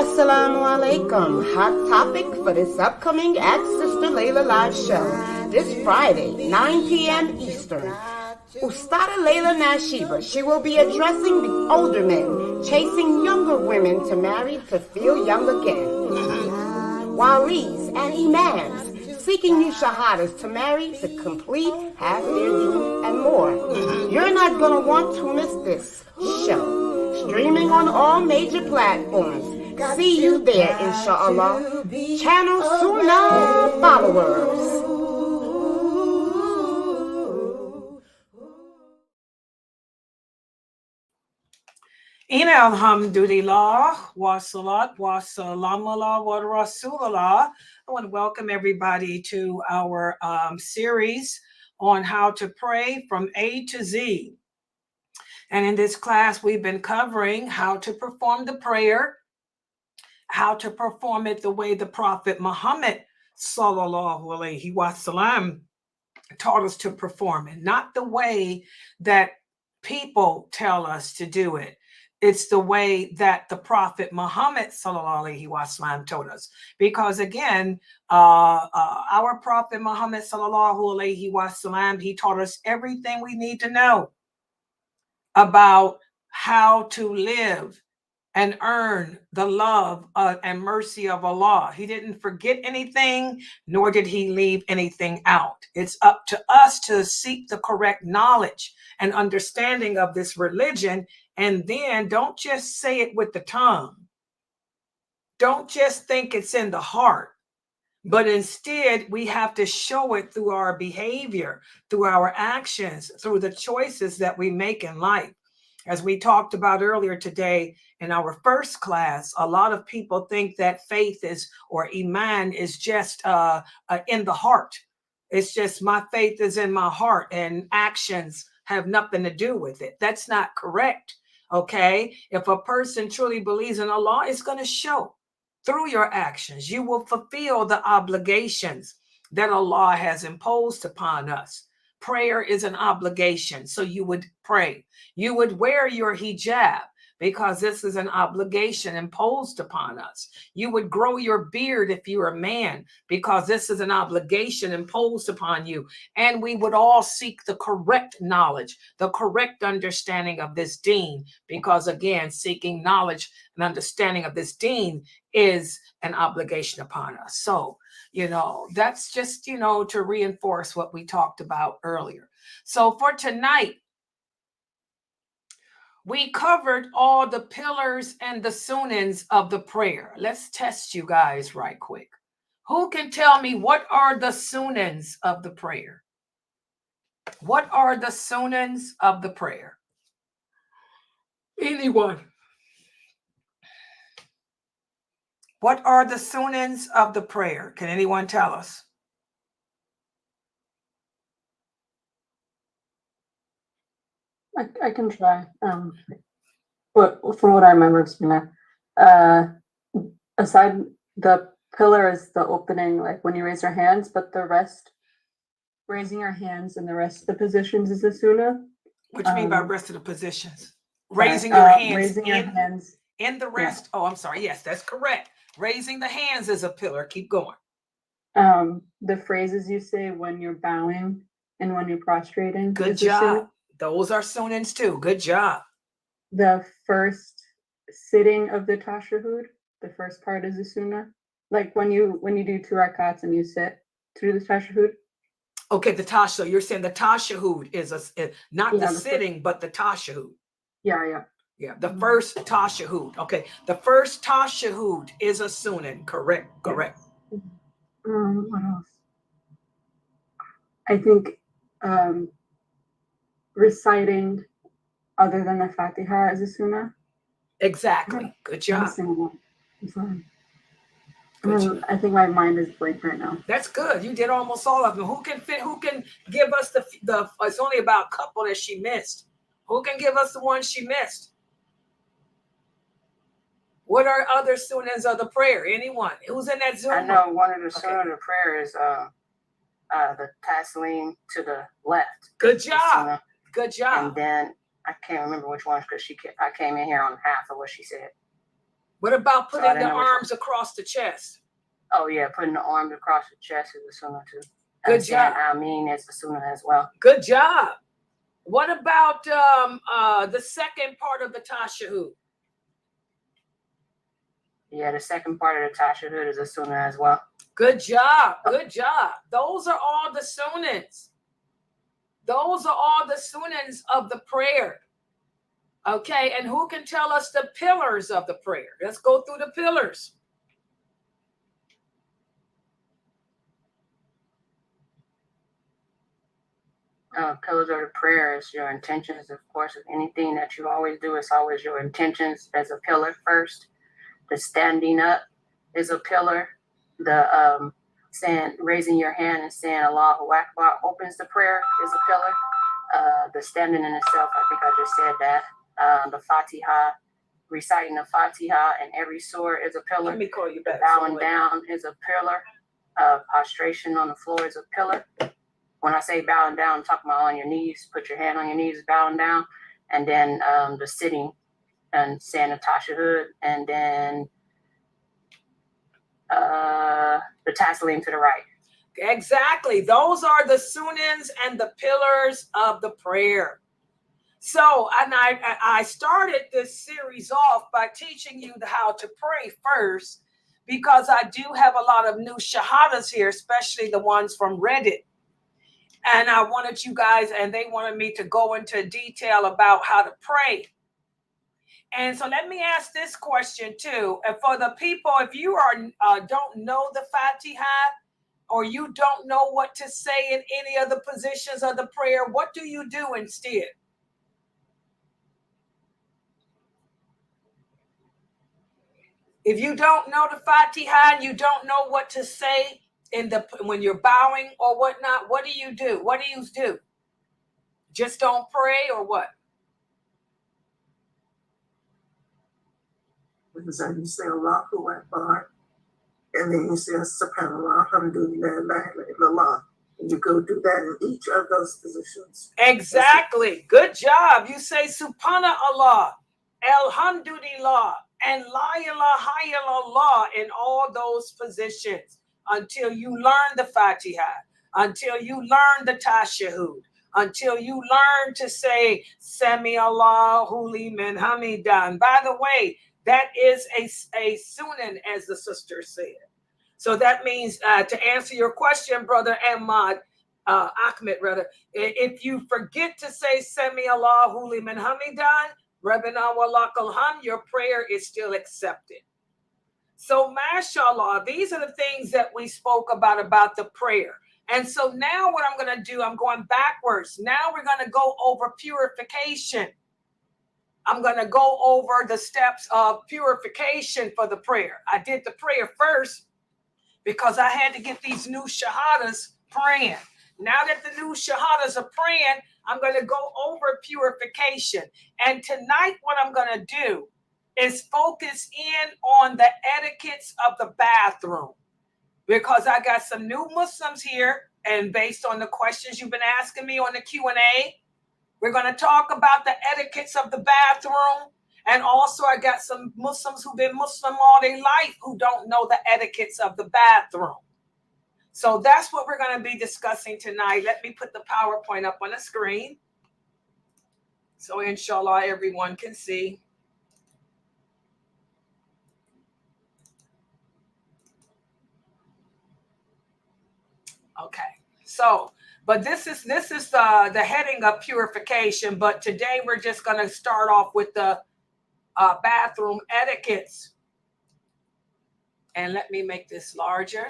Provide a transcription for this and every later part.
Assalamu alaikum. Hot topic for this upcoming Ask Sister Layla live show this Friday, 9 p.m. Eastern. Ustada Layla Nashiba, she will be addressing the older men chasing younger women to marry to feel young again. Waris and imams seeking new shahadas to marry to complete half their deen and more. You're not going to want to miss this show. Streaming on all major platforms. See you there, inshallah. Channel Sunnahfollowers. Ina alhamdulillah, wa salat, wa salamullah, wa rasulallah. I want to welcome everybody to our series on how to pray from A to Z. And in this class, we've been covering how to perform the prayer, how to perform it the way the Prophet Muhammad sallallahu alaihi wasallam taught us to perform it, not the way that people tell us to do it. It's the way that the Prophet Muhammad sallallahu alaihi wasallam told us. Because again, our Prophet Muhammad sallallahu alaihi wasallam, he taught us everything we need to know about how to live and earn the love and mercy of Allah. He didn't forget anything, nor did he leave anything out. It's up to us to seek the correct knowledge and understanding of this religion. And then don't just say it with the tongue. Don't just think it's in the heart. But instead, we have to show it through our behavior, through our actions, through the choices that we make in life. As we talked about earlier today in our first class, a lot of people think that faith is, or iman is just in the heart. It's just my faith is in my heart and actions have nothing to do with it. That's not correct. Okay. If a person truly believes in Allah, it's going to show through your actions. You will fulfill the obligations that Allah has imposed upon us. Prayer is an obligation. So you would pray. You would wear your hijab because this is an obligation imposed upon us. You would grow your beard if you're a man because this is an obligation imposed upon you. And we would all seek the correct knowledge, the correct understanding of this deen, because again, seeking knowledge and understanding of this deen is an obligation upon us. So, that's just, to reinforce what we talked about earlier. So for tonight, we covered all the pillars and the sunnahs of the prayer. Let's test you guys right quick. Who can tell me what are the sunnahs of the prayer? What are the sunnahs of the prayer? Anyone? What are the sunnahs of the prayer? Can anyone tell us? I can try. But from what I remember, aside the pillar is the opening, like when you raise your hands, but the rest, raising your hands and the rest of the positions is the sunnah. What do you mean by rest of the positions? Raising your hands. Raising your hands. In the rest. Yeah. Oh, I'm sorry. Yes, that's correct. Raising the hands is a pillar. Keep going. The phrases you say when you're bowing and when you're prostrating. Good job. Those are sunnahs too. Good job. The first sitting of the tashahhud, the first part is a sunnah. Like when you do 2 rakats and you sit through the tashahhud. Okay, the tashahhud. You're saying the tashahhud is not the sitting, but the tashahhud. Yeah. Yeah, the first tashahhud. Okay, the first tashahhud is a sunnah. Correct. What else? I think reciting other than the Fatiha is a sunnah. Exactly. Good job. I'm sorry. I think my mind is blank right now. That's good. You did almost all of them. Who can give us the it's only about a couple that she missed. Who can give us the one she missed? What are other sunnahs of the prayer? Anyone? Who's in that Zoom? I know one of the sunnah of the prayer is the taslim to the left. Good job. Good job. And then I can't remember which one because I came in here on half of what she said. What about So I putting didn't the know which one. arms across the chest? Oh yeah, putting the arms across the chest is a sunnah too. Good And saying job. Ameen is a sunnah as well. Good job. What about the second part of the tashahhud? Yeah, the second part of the tashahhud is a sunnah as well. Good job. Good job. Those are all the sunnahs. Those are all the sunnahs of the prayer. Okay, and who can tell us the pillars of the prayer? Let's go through the pillars. Pillars of the prayer is your intentions, of course. Of anything that you always do, it's always your intentions as a pillar first. The standing up is a pillar. The saying, raising your hand and saying Allahu Akbar opens the prayer is a pillar. The standing in itself, I think I just said that. The Fatiha, reciting the Fatiha and every surah is a pillar. Let me call you The back. bowing down is a pillar. Prostration on the floor is a pillar. When I say bowing down, I'm talking about on your knees. Put your hand on your knees, bowing down. And then the sitting and saying the tashahhud. And then the taslim to the right. Exactly. Those are the sunnahs and the pillars of the prayer. So, and I started this series off by teaching you how to pray first, because I do have a lot of new shahadas here, especially the ones from Reddit. And I wanted you guys, and they wanted me to go into detail about how to pray. And so let me ask this question too. And for the people, if you don't know the Fatiha, or you don't know what to say in any of the positions of the prayer, what do you do instead? If you don't know the Fatiha and you don't know what to say when you're bowing or whatnot, what do you do? What do you do? Just don't pray or what? Because you say Allahu Akbar, and then you say Subhanallah, Alhamdulillah, La ilaha illallah. And you go do that in each of those positions. Exactly. Good job. You say Subhanallah, Alhamdulillah, and La ilaha illallah in all those positions until you learn the Fatiha, until you learn the Tashahhud, until you learn to say Sami Allahu liman hamidan. By the way, that is a sunan, as the sister said. So that means to answer your question, brother Ahmad, Ahmed, rather, if you forget to say Sami Allahu liman hamidan, Rabbana wa lakal hamd, your prayer is still accepted. So, mashallah, these are the things that we spoke about the prayer. And so now what I'm going to do, I'm going backwards. Now we're going to go over purification. I'm going to go over the steps of purification for the prayer. I did the prayer first because I had to get these new shahadas praying. Now that the new shahadas are praying, I'm going to go over purification. And tonight what I'm going to do is focus in on the etiquettes of the bathroom, because I got some new Muslims here, and based on the questions you've been asking me on the Q&A, we're going to talk about the etiquettes of the bathroom. And also I got some Muslims who've been Muslim all their life who don't know the etiquettes of the bathroom. So that's what we're going to be discussing tonight. Let me put the PowerPoint up on the screen, so inshallah everyone can see. Okay, so, but this is the heading of purification. But today we're just going to start off with the bathroom etiquettes. And let me make this larger.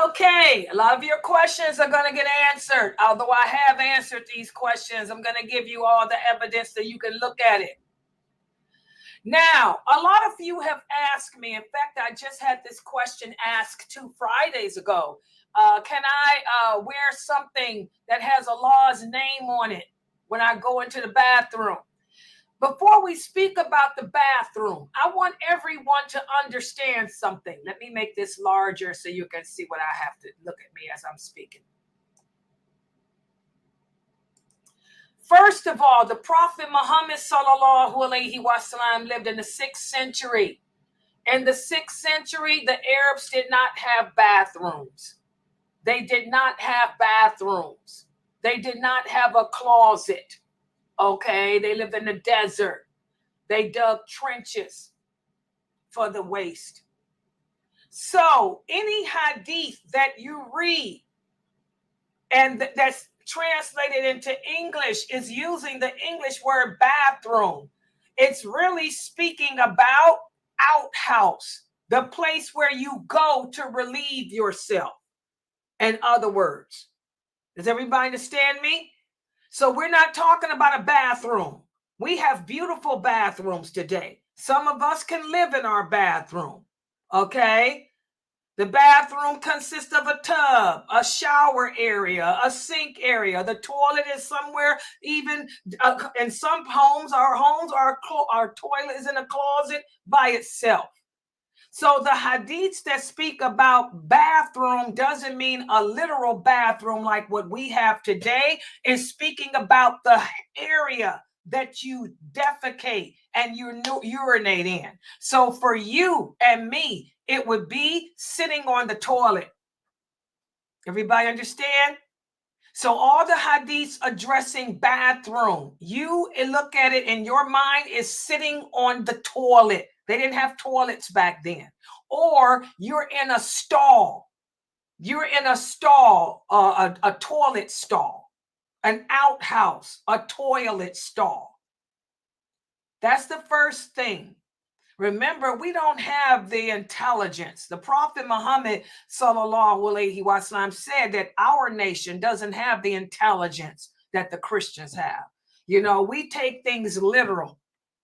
Okay, a lot of your questions are going to get answered. Although I have answered these questions, I'm going to give you all the evidence that you can look at it. Now, a lot of you have asked me, in fact, I just had this question asked 2 Fridays ago. Can I wear something that has Allah's name on it when I go into the bathroom? Before we speak about the bathroom, I want everyone to understand something. Let me make this larger so you can see what I have to look at me as I'm speaking. First of all, the Prophet Muhammad sallallahu alaihi wasallam lived in the 6th century. In the 6th century, the Arabs did not have bathrooms. They did not have bathrooms. They did not have a closet. Okay, they lived in the desert. They dug trenches for the waste. So any hadith that you read and that's translated into English is using the English word bathroom. It's really speaking about outhouse, the place where you go to relieve yourself. In other words, does everybody understand me? So we're not talking about a bathroom. We have beautiful bathrooms today. Some of us can live in our bathroom. Okay. The bathroom consists of a tub, a shower area, a sink area. The toilet is somewhere, even in some homes, our toilet is in a closet by itself. So the hadiths that speak about bathroom doesn't mean a literal bathroom like what we have today. It's speaking about the area that you defecate and you urinate in. So for you and me, it would be sitting on the toilet. Everybody understand? So all the hadiths addressing bathroom, you look at it in your mind is sitting on the toilet. They didn't have toilets back then. Or you're in a stall. You're in a stall, a toilet stall, an outhouse, a toilet stall. That's the first thing. Remember, we don't have the intelligence. The Prophet Muhammad sallallahu alaihi wasallam said that our nation doesn't have the intelligence that the Christians have. You know, we take things literal.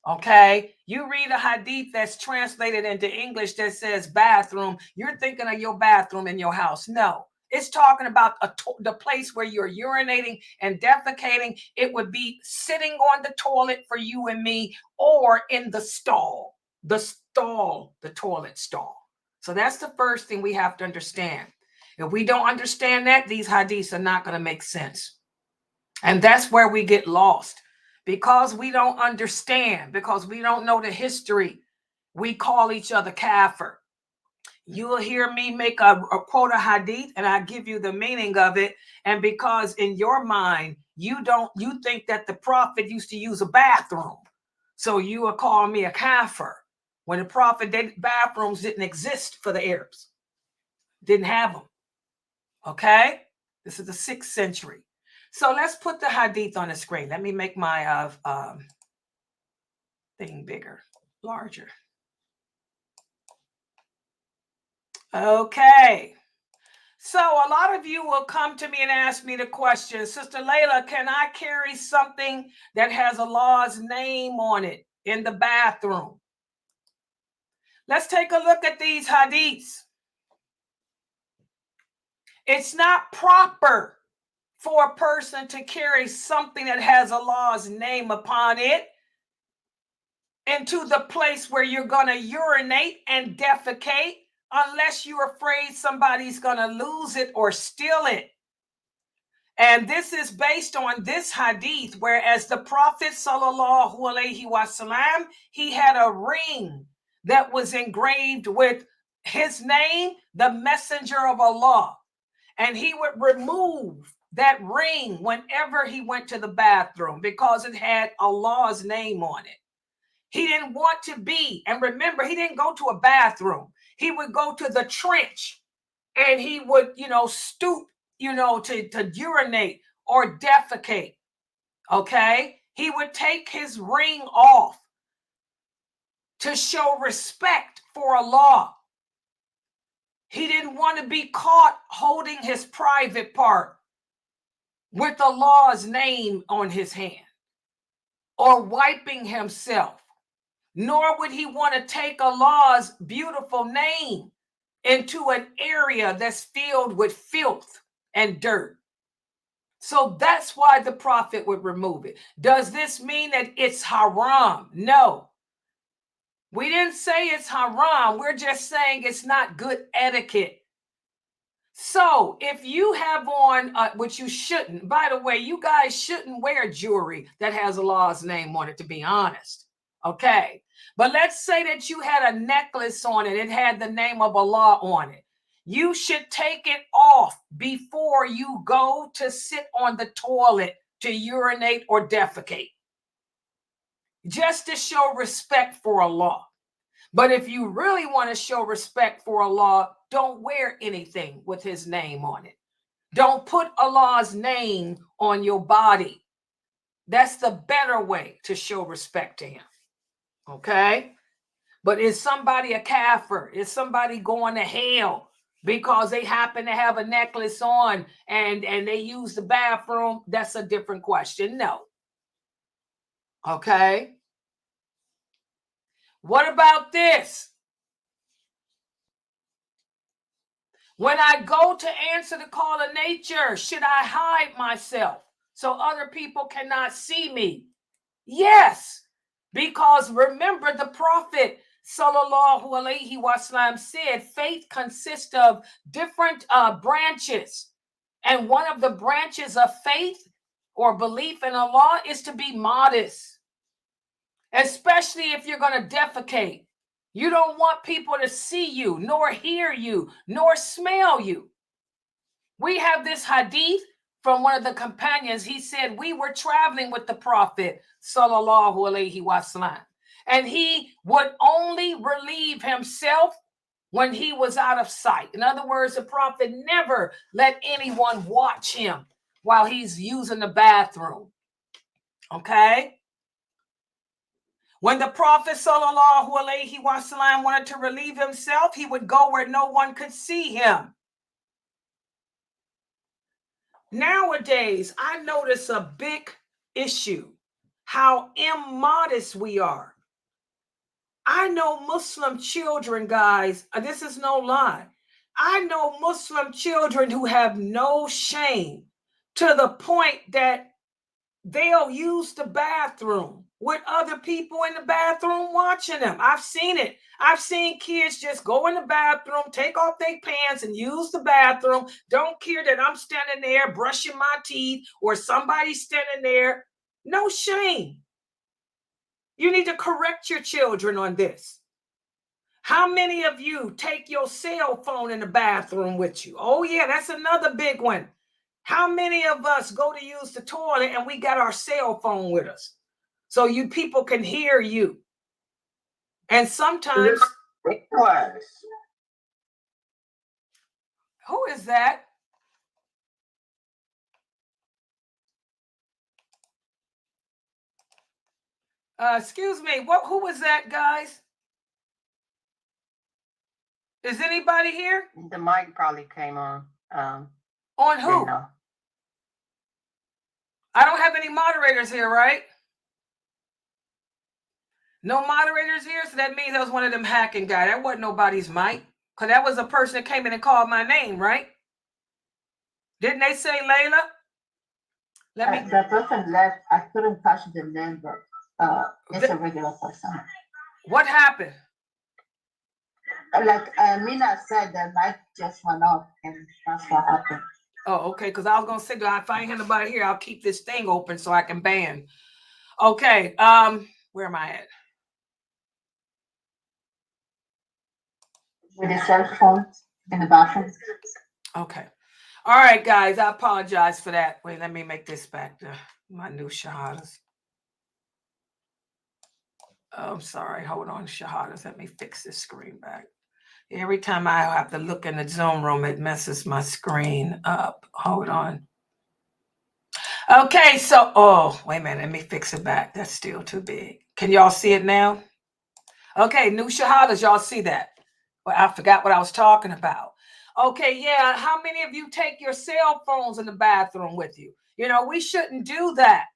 Okay, you read a hadith that's translated into English that says bathroom, you're thinking of your bathroom in your house. No, it's talking about the place where you're urinating and defecating. It would be sitting on the toilet for you and me, or in the stall, the toilet stall. So that's the first thing we have to understand. If we don't understand that, these hadiths are not going to make sense. And that's where we get lost. Because we don't understand, because we don't know the history, we call each other kafir. You'll hear me make a quote a hadith and I give you the meaning of it. And because in your mind, you think that the prophet used to use a bathroom. So you will call me a kafir. When the prophet, bathrooms didn't exist for the Arabs. Didn't have them. Okay? This is the 6th century. So let's put the hadith on the screen. Let me make my thing bigger, larger. Okay. So a lot of you will come to me and ask me the question, Sister Layla, can I carry something that has Allah's name on it in the bathroom? Let's take a look at these hadiths. It's not proper for a person to carry something that has Allah's name upon it into the place where you're going to urinate and defecate, unless you're afraid somebody's going to lose it or steal it. And this is based on this hadith, whereas the Prophet sallallahu alaihi wasallam, he had a ring that was engraved with his name, the messenger of Allah. And he would remove that ring whenever he went to the bathroom because it had Allah's name on it. He didn't want to be, and remember, he didn't go to a bathroom. He would go to the trench and he would, stoop, to urinate or defecate. Okay. He would take his ring off to show respect for Allah. He didn't want to be caught holding his private part with Allah's name on his hand or wiping himself. Nor would he want to take Allah's beautiful name into an area that's filled with filth and dirt. So that's why the Prophet would remove it. Does this mean that it's haram? No. We didn't say it's haram. We're just saying it's not good etiquette. So if you have on, which you shouldn't, by the way, you guys shouldn't wear jewelry that has Allah's name on it, to be honest. Okay. But let's say that you had a necklace on it. It had the name of Allah on it. You should take it off before you go to sit on the toilet to urinate or defecate, just to show respect for Allah. But if you really want to show respect for Allah, don't wear anything with his name on it. Don't put Allah's name on your body. That's the better way to show respect to him. Okay? But is somebody a kafir? Is somebody going to hell because they happen to have a necklace on and they use the bathroom? That's a different question. No. Okay? What about this? When I go to answer the call of nature, should I hide myself so other people cannot see me? Yes, because remember the Prophet sallallahu alaihi wasallam said faith consists of different branches. And one of the branches of faith or belief in Allah is to be modest, especially if you're going to defecate. You don't want people to see you, nor hear you, nor smell you. We have this hadith from one of the companions. He said, we were traveling with the Prophet, sallallahu alaihi wasallam, and he would only relieve himself when he was out of sight. In other words, the Prophet never let anyone watch him while he's using the bathroom. Okay? When the Prophet sallallahu alaihi wasallam wanted to relieve himself, he would go where no one could see him. Nowadays, I notice a big issue, how immodest we are. I know Muslim children, guys, this is no lie. I know Muslim children who have no shame to the point that they'll use the bathroom with other people in the bathroom watching them. I've seen it. I've seen kids just go in the bathroom, take off their pants and use the bathroom. Don't care that I'm standing there brushing my teeth or somebody's standing there. No shame. You need to correct your children on this. How many of you take your cell phone in the bathroom with you? Oh yeah, that's another big one. How many of us go to use the toilet and we got our cell phone with us so you people can hear you? And sometimes, who is that? Excuse me, who was that, guys? Is anybody here? The mic probably came on. On who? No. I don't have any moderators here, right? No moderators here, so that means that was one of them hacking guys. That wasn't nobody's mic, because that was a person that came in and called my name, right? Didn't they say Layla? The person left. I couldn't touch the name, but it's a regular person. What happened? Like Mina said, the light just went off, and that's what happened. Oh, okay, because I was going to say, if I ain't have nobody here, I'll keep this thing open so I can ban. Okay, where am I at? With the cell phone in the bathroom. Okay. All right, guys, I apologize for that. Wait, let me make this back to my new shahadas. Oh, I'm sorry. Hold on, shahadas. Let me fix this screen back. Every time I have to look in the Zoom room, it messes my screen up. Hold on. Okay, so, oh, wait a minute. Let me fix it back. That's still too big. Can y'all see it now? Okay, new shahadas, y'all see that? Well, I forgot what I was talking about. Okay, yeah, how many of you take your cell phones in the bathroom with you? You know, we shouldn't do that.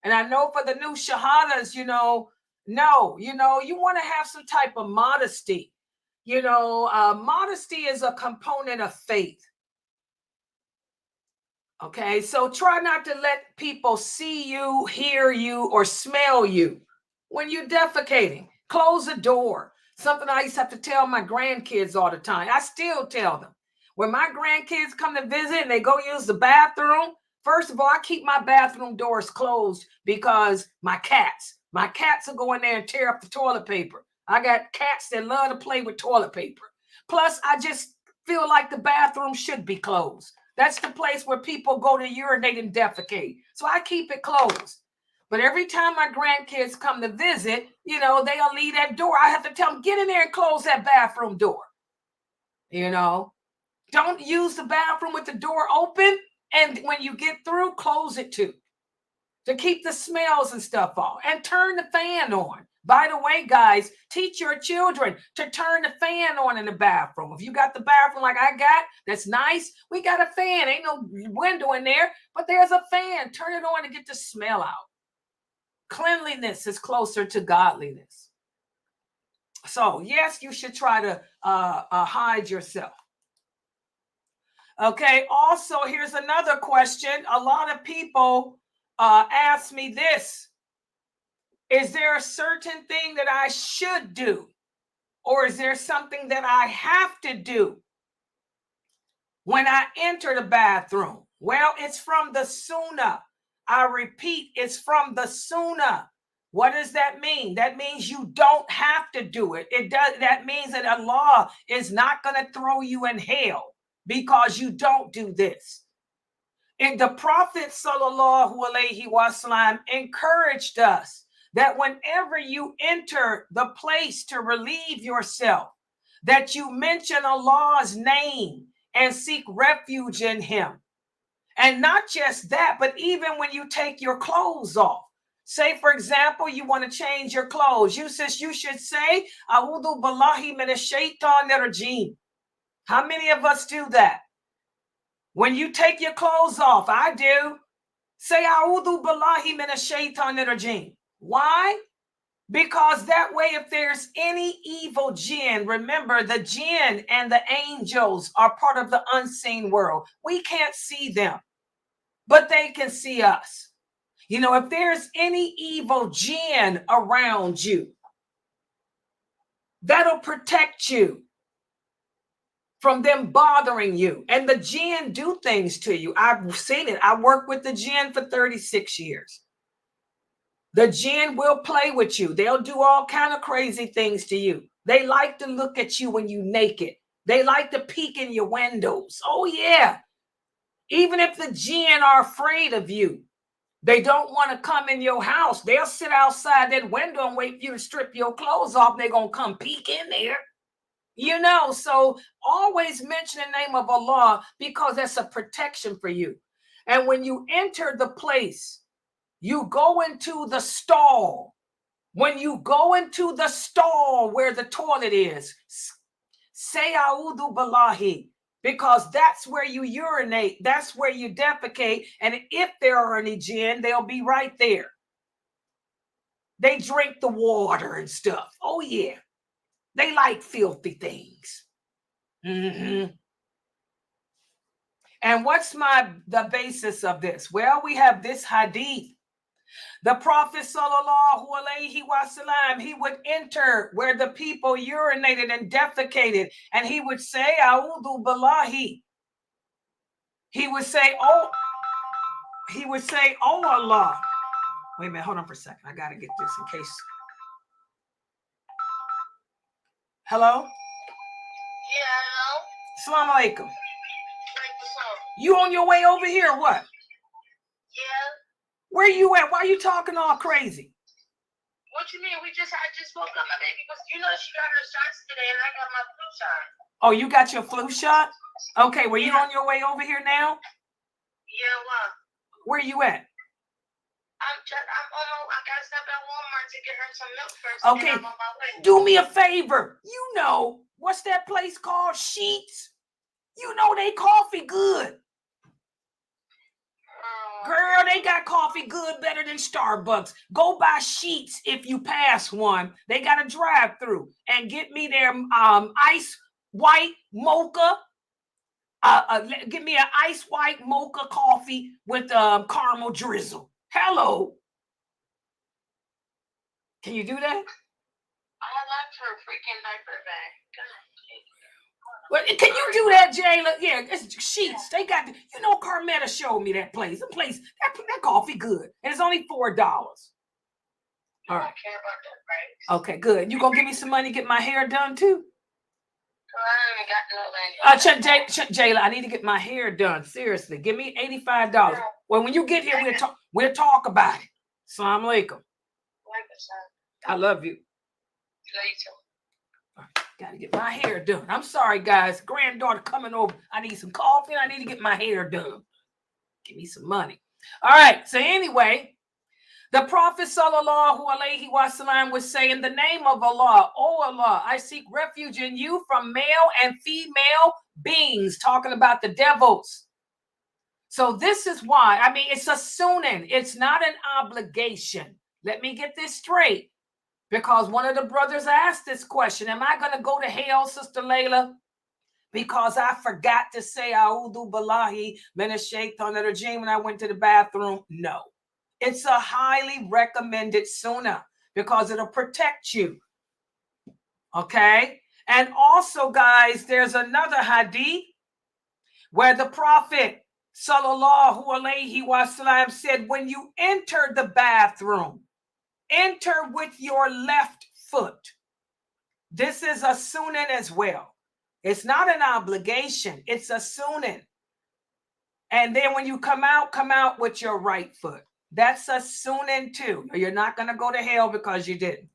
And I know for the new shahadas, no, you want to have some type of modesty. Modesty is a component of faith. Okay, so try not to let people see you, hear you, or smell you when you're defecating. Close the door. Something I used to have to tell my grandkids all the time. I still tell them. When my grandkids come to visit and they go use the bathroom, first of all, I keep my bathroom doors closed because my cats will go in there and tear up the toilet paper. I got cats that love to play with toilet paper. Plus, I just feel like the bathroom should be closed. That's the place where people go to urinate and defecate. So I keep it closed. But every time my grandkids come to visit, you know, they'll leave that door. I have to tell them, get in there and close that bathroom door. You know, don't use the bathroom with the door open. And when you get through, close it too, to keep the smells and stuff off, and turn the fan on. By the way, guys, teach your children to turn the fan on in the bathroom. If you got the bathroom like I got, that's nice. We got a fan. Ain't no window in there, but there's a fan. Turn it on to get the smell out. Cleanliness is closer to godliness. So, yes, you should try to hide yourself. Okay, also, here's another question. A lot of people ask me this. Is there a certain thing that I should do? Or is there something that I have to do when I enter the bathroom? Well, it's from the Sunnah. I repeat, it's from the Sunnah. What does that mean? That means you don't have to do it. That means that Allah is not going to throw you in hell because you don't do this. And the Prophet sallallahu alaihi wasallam encouraged us that whenever you enter the place to relieve yourself, that you mention Allah's name and seek refuge in him. And not just that, but even when you take your clothes off. Say, for example, you want to change your clothes. You should say, A'udhu billahi minash shaitanir rajim. How many of us do that? When you take your clothes off, I do. Say, A'udhu billahi minash shaitanir rajim. Why? Because that way, if there's any evil jinn, remember the jinn and the angels are part of the unseen world. We can't see them, but they can see us. You know, if there's any evil jinn around you, that'll protect you from them bothering you. And the jinn do things to you. I've seen it. I worked with the jinn for 36 years. The jinn will play with you. They'll do all kind of crazy things to you. They like to look at you when you're naked. They like to peek in your windows. Oh, yeah. Even if the jinn are afraid of you, they don't want to come in your house. They'll sit outside that window and wait for you to strip your clothes off. They're going to come peek in there. You know, so always mention the name of Allah because that's a protection for you. And when you enter the place, you go into the stall. When you go into the stall where the toilet is, say A'udhu billahi, because that's where you urinate. That's where you defecate. And if there are any jinn, they'll be right there. They drink the water and stuff. Oh, yeah. They like filthy things. Mm-hmm. And what's the basis of this? Well, we have this hadith. The Prophet sallallahu alaihi wasallam, he would enter where the people urinated and defecated, and he would say, A'udhu billahi. He would say, oh Allah. Wait a minute, hold on for a second. I gotta get this in case. Hello? Yeah, hello? Assalamu alaikum. You on your way over here or what? Yeah. Where you at? Why are you talking all crazy? What you mean? I just woke up. My baby was, she got her shots today and I got my flu shot. Oh, you got your flu shot? Okay, well, you on your way over here now? Yeah, what? Where you at? I gotta stop at Walmart to get her some milk first. Okay, I'm on my way. do me a favor. You know, what's that place called? Sheets? You know they coffee good. Girl, they got coffee good better than Starbucks. Go buy Sheets if you pass one. They got a drive-through. And get me their ice white mocha. Give me an ice white mocha coffee with caramel drizzle. Hello. Can you do that? I left her freaking diaper bag. Well, can you do that, Jayla? Yeah, it's sheets. They got, you know, Carmetta showed me that place. That coffee good. And it's only $4. All right. I don't care about that price. Okay, good. You gonna give me some money to get my hair done too? I ain't got no money. Jayla, I need to get my hair done. Seriously, give me $85. Well, when you get here, we'll talk about it. Assalamu alaikum. I love you. Love you too. Gotta get my hair done. I'm sorry, guys. Granddaughter coming over. I need some coffee. I need to get my hair done. Give me some money. All right. So anyway, the Prophet sallallahu alaihi wasallam was saying, "The name of Allah, oh Allah, I seek refuge in you from male and female beings," talking about the devils. So this is why, I mean, it's a sunan. It's not an obligation. Let me get this straight. Because one of the brothers asked this question, am I going to go to hell, Sister Layla? Because I forgot to say A'udhu Billahi Minash Shaitanir Rajim when I went to the bathroom? No. It's a highly recommended sunnah because it'll protect you. Okay? And also, guys, there's another hadith where the Prophet sallallahu alaihi wasallam said, when you enter the bathroom, enter with your left foot. This is a sunan as well. It's not an obligation. It's a sunan. And then when you come out with your right foot. That's a sunan too. You're not going to go to hell because you didn't.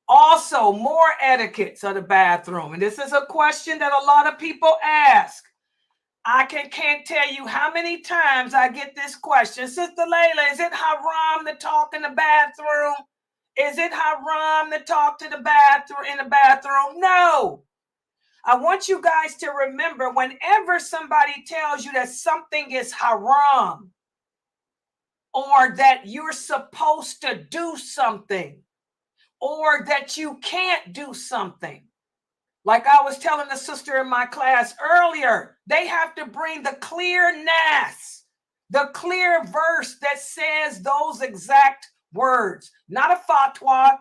Also, more etiquettes of the bathroom. And this is a question that a lot of people ask. I can't tell you how many times I get this question. Sister Layla, is it haram to talk in the bathroom? Is it haram to talk to the bathroom in the bathroom? No. I want you guys to remember, whenever somebody tells you that something is haram or that you're supposed to do something or that you can't do something, like I was telling the sister in my class earlier, they have to bring the clear nas, the clear verse that says those exact words, not a fatwa,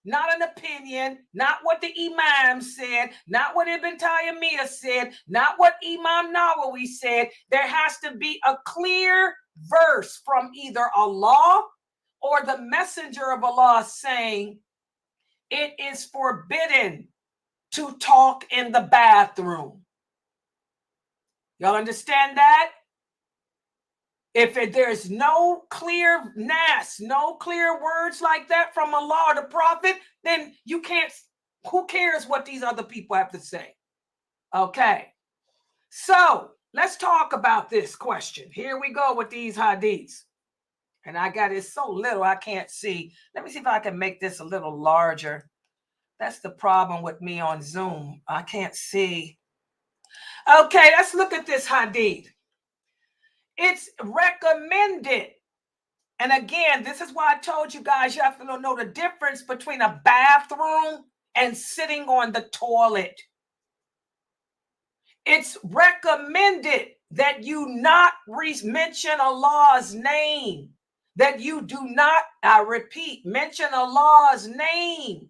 not an opinion, not what the Imam said, not what Ibn Taymiyyah said, not what Imam Nawawi said. There has to be a clear verse from either Allah or the Messenger of Allah saying it is forbidden to talk in the bathroom. Y'all understand that? If there's no clear nas, no clear words like that from Allah or the Prophet, then you can't, who cares what these other people have to say? Okay. So let's talk about this question. Here we go with these hadiths. And I got it so little I can't see. Let me see if I can make this a little larger. That's the problem with me on Zoom. I can't see. Okay, let's look at this hadith. It's recommended. And again, this is why I told you guys you have to know the difference between a bathroom and sitting on the toilet. It's recommended that you not mention Allah's name, that you do not, I repeat, mention Allah's name.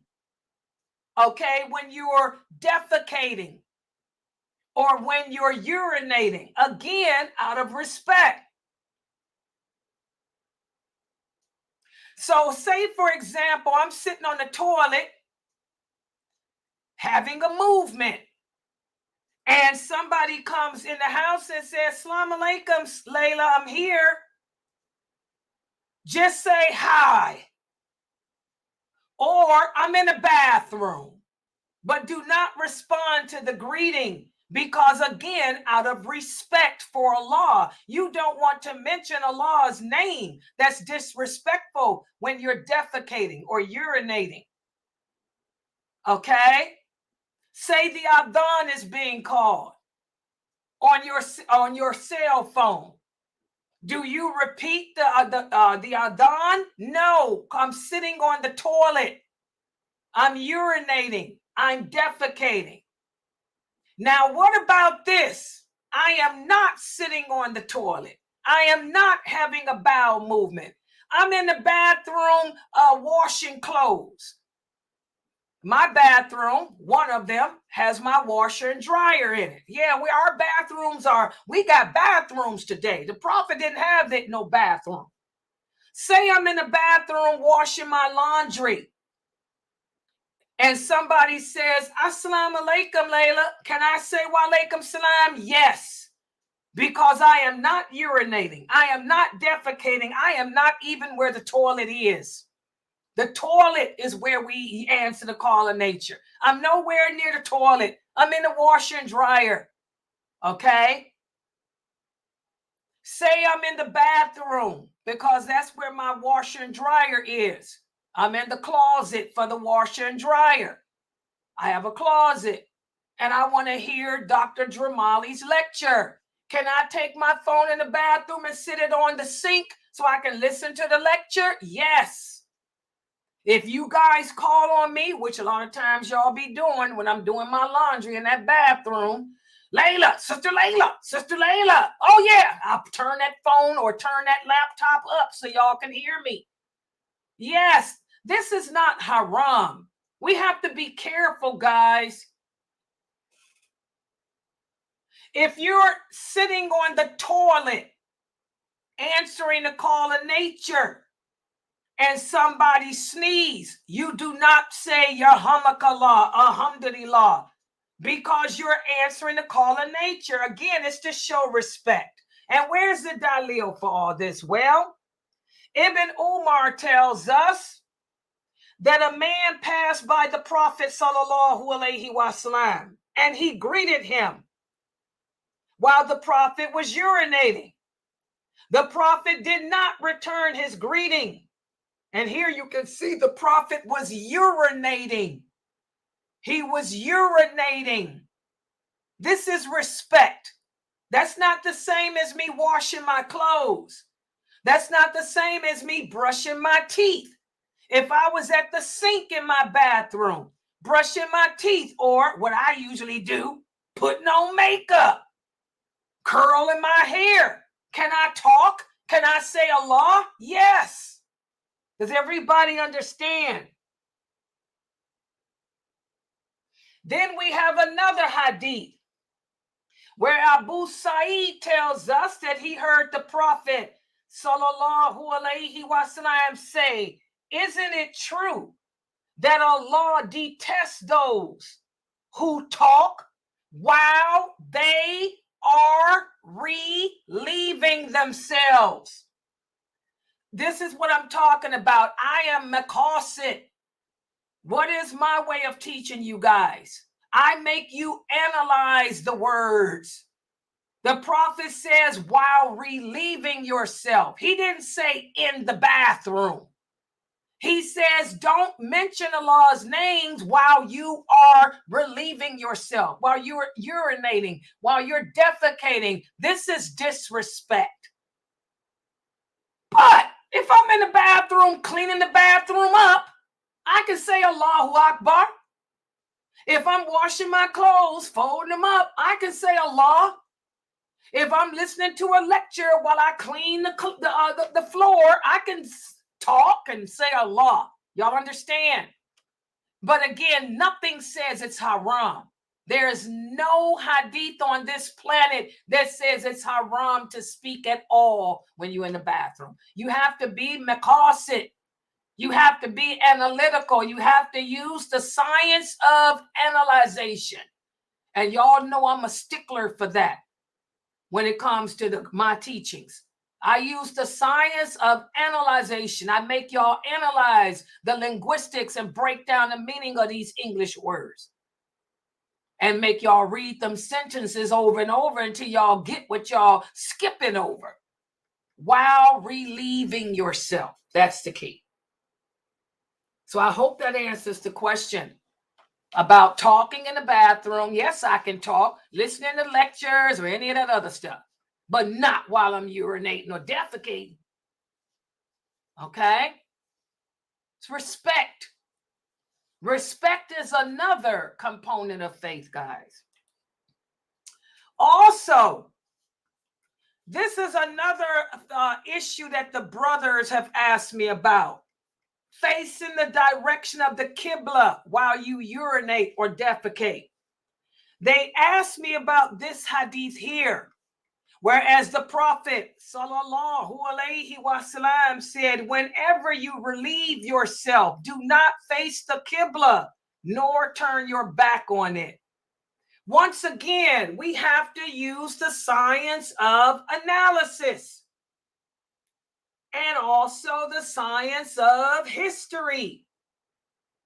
Okay, when you're defecating or when you're urinating, again, out of respect. So say, for example, I'm sitting on the toilet having a movement and somebody comes in the house and says, "Assalamu alaikum, Layla, I'm here." Just say hi. Or I'm in the bathroom, but do not respond to the greeting. Because again, out of respect for Allah, you don't want to mention Allah's name. That's disrespectful when you're defecating or urinating. Okay? Say the adhan is being called on your cell phone. Do you repeat the adhan? No, I'm sitting on the toilet. I'm urinating. I'm defecating. Now, what about this? I am not sitting on the toilet. I am not having a bowel movement. I'm in the bathroom washing clothes. My bathroom, one of them, has my washer and dryer in it. Yeah, our bathrooms we got bathrooms today. The prophet didn't have no bathroom. Say I'm in the bathroom washing my laundry, and somebody says, Assalamu alaikum, Layla. Can I say wa alaikum salam? Yes, because I am not urinating. I am not defecating. I am not even where the toilet is. The toilet is where we answer the call of nature. I'm nowhere near the toilet. I'm in the washer and dryer. Okay? Say I'm in the bathroom because that's where my washer and dryer is. I'm in the closet for the washer and dryer. I have a closet and I want to hear Dr. Dramali's lecture. Can I take my phone in the bathroom and sit it on the sink so I can listen to the lecture? Yes. If you guys call on me, which a lot of times y'all be doing when I'm doing my laundry in that bathroom, Layla, Sister Layla. Oh yeah, I'll turn that phone or turn that laptop up so y'all can hear me. Yes, this is not haram. We have to be careful, guys. If you're sitting on the toilet answering the call of nature, and somebody sneeze, you do not say Yarhamakallah, Alhamdulillah, because you're answering the call of nature. Again, it's to show respect. And where's the dalil for all this? Well, Ibn Umar tells us that a man passed by the Prophet sallallahu alaihi wasallam, and he greeted him while the Prophet was urinating. The Prophet did not return his greeting. And here you can see the Prophet was urinating. He was urinating. This is respect. That's not the same as me washing my clothes. That's not the same as me brushing my teeth. If I was at the sink in my bathroom, brushing my teeth, or what I usually do, putting on makeup, curling my hair, can I talk? Can I say Allah? Yes. Does everybody understand? Then we have another hadith where Abu Sa'id tells us that he heard the Prophet sallallahu alaihi wasallam say, isn't it true that Allah detests those who talk while they are relieving themselves? This is what I'm talking about. I am maqasid. What is my way of teaching you guys? I make you analyze the words. The prophet says while relieving yourself. He didn't say in the bathroom. He says don't mention Allah's names while you are relieving yourself, while you're urinating, while you're defecating. This is disrespect. But if I'm in the bathroom cleaning the bathroom up, I can say Allahu Akbar. If I'm washing my clothes, folding them up, I can say Allah. If I'm listening to a lecture while I clean the floor, I can talk and say Allah. Y'all understand? But again, nothing says it's haram. There is no hadith on this planet that says it's haram to speak at all when you're in the bathroom. You have to be maqasid. You have to be analytical. You have to use the science of analyzation. And y'all know I'm a stickler for that when it comes to my teachings. I use the science of analyzation. I make y'all analyze the linguistics and break down the meaning of these English words. And make y'all read them sentences over and over until y'all get what y'all skipping over. While relieving yourself. That's the key. So I hope that answers the question about talking in the bathroom. Yes, I can talk, listening to lectures or any of that other stuff, but not while I'm urinating or defecating. Okay? It's respect. Respect is another component of faith, guys. Also, this is another issue that the brothers have asked me about. facing the direction of the Qibla while you urinate or defecate. They asked me about this hadith here, whereas the Prophet sallallahu alaihi wasallam said, whenever you relieve yourself, do not face the Qibla, nor turn your back on it. Once again, we have to use the science of analysis and also the science of history.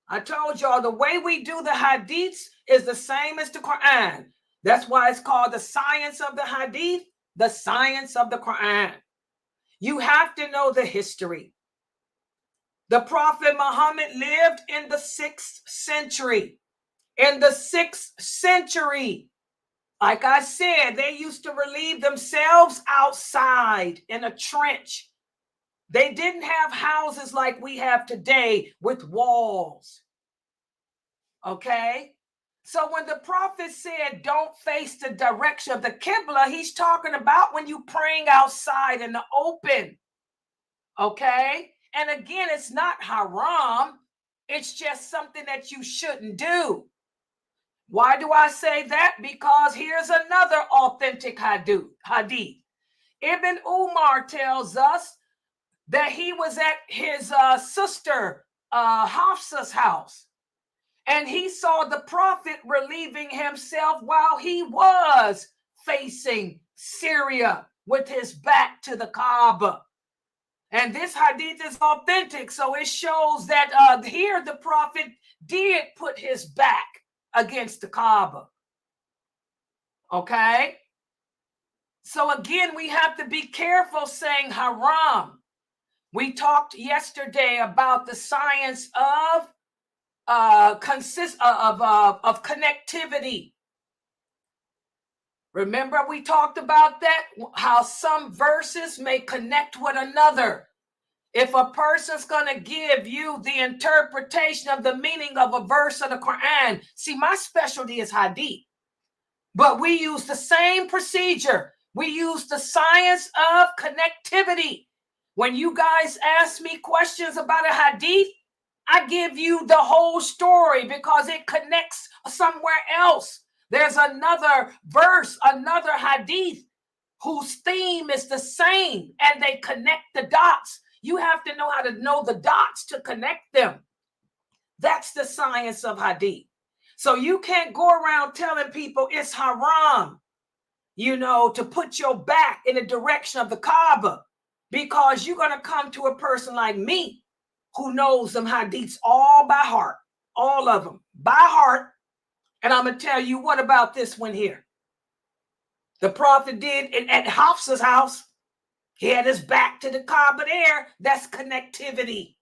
I told y'all the way we do the hadiths is the same as the Quran. That's why it's called the science of the hadith, the science of the Quran. You have to know the history. The Prophet Muhammad lived in the 6th century. In the 6th century, like I said, they used to relieve themselves outside in a trench. They didn't have houses like we have today with walls. Okay? So when the Prophet said, don't face the direction of the Qibla, he's talking about when you're praying outside in the open. Okay? And again, it's not haram. It's just something that you shouldn't do. Why do I say that? Because here's another authentic hadith. Ibn Umar tells us that he was at his sister Hafsa's house, and he saw the Prophet relieving himself while he was facing Syria with his back to the Kaaba. And this hadith is authentic, so it shows that here the Prophet did put his back against the Kaaba. Okay? So again, we have to be careful saying haram. We talked yesterday about the science of connectivity. Remember, we talked about that, how some verses may connect with another. If a person's going to give you the interpretation of the meaning of a verse of the Quran, see, my specialty is hadith, but we use the same procedure. We use the science of connectivity. When you guys ask me questions about a hadith, I give you the whole story because it connects somewhere else. There's another verse, another hadith whose theme is the same, and they connect the dots. You have to know how to know the dots to connect them. That's the science of hadith. So you can't go around telling people it's haram, to put your back in the direction of the Kaaba, because you're going to come to a person like me who knows them hadiths all by heart, all of them by heart. And I'm going to tell you, what about this one here? The Prophet did it at Hafsa's house. He had his back to the Kaaba there. That's connectivity.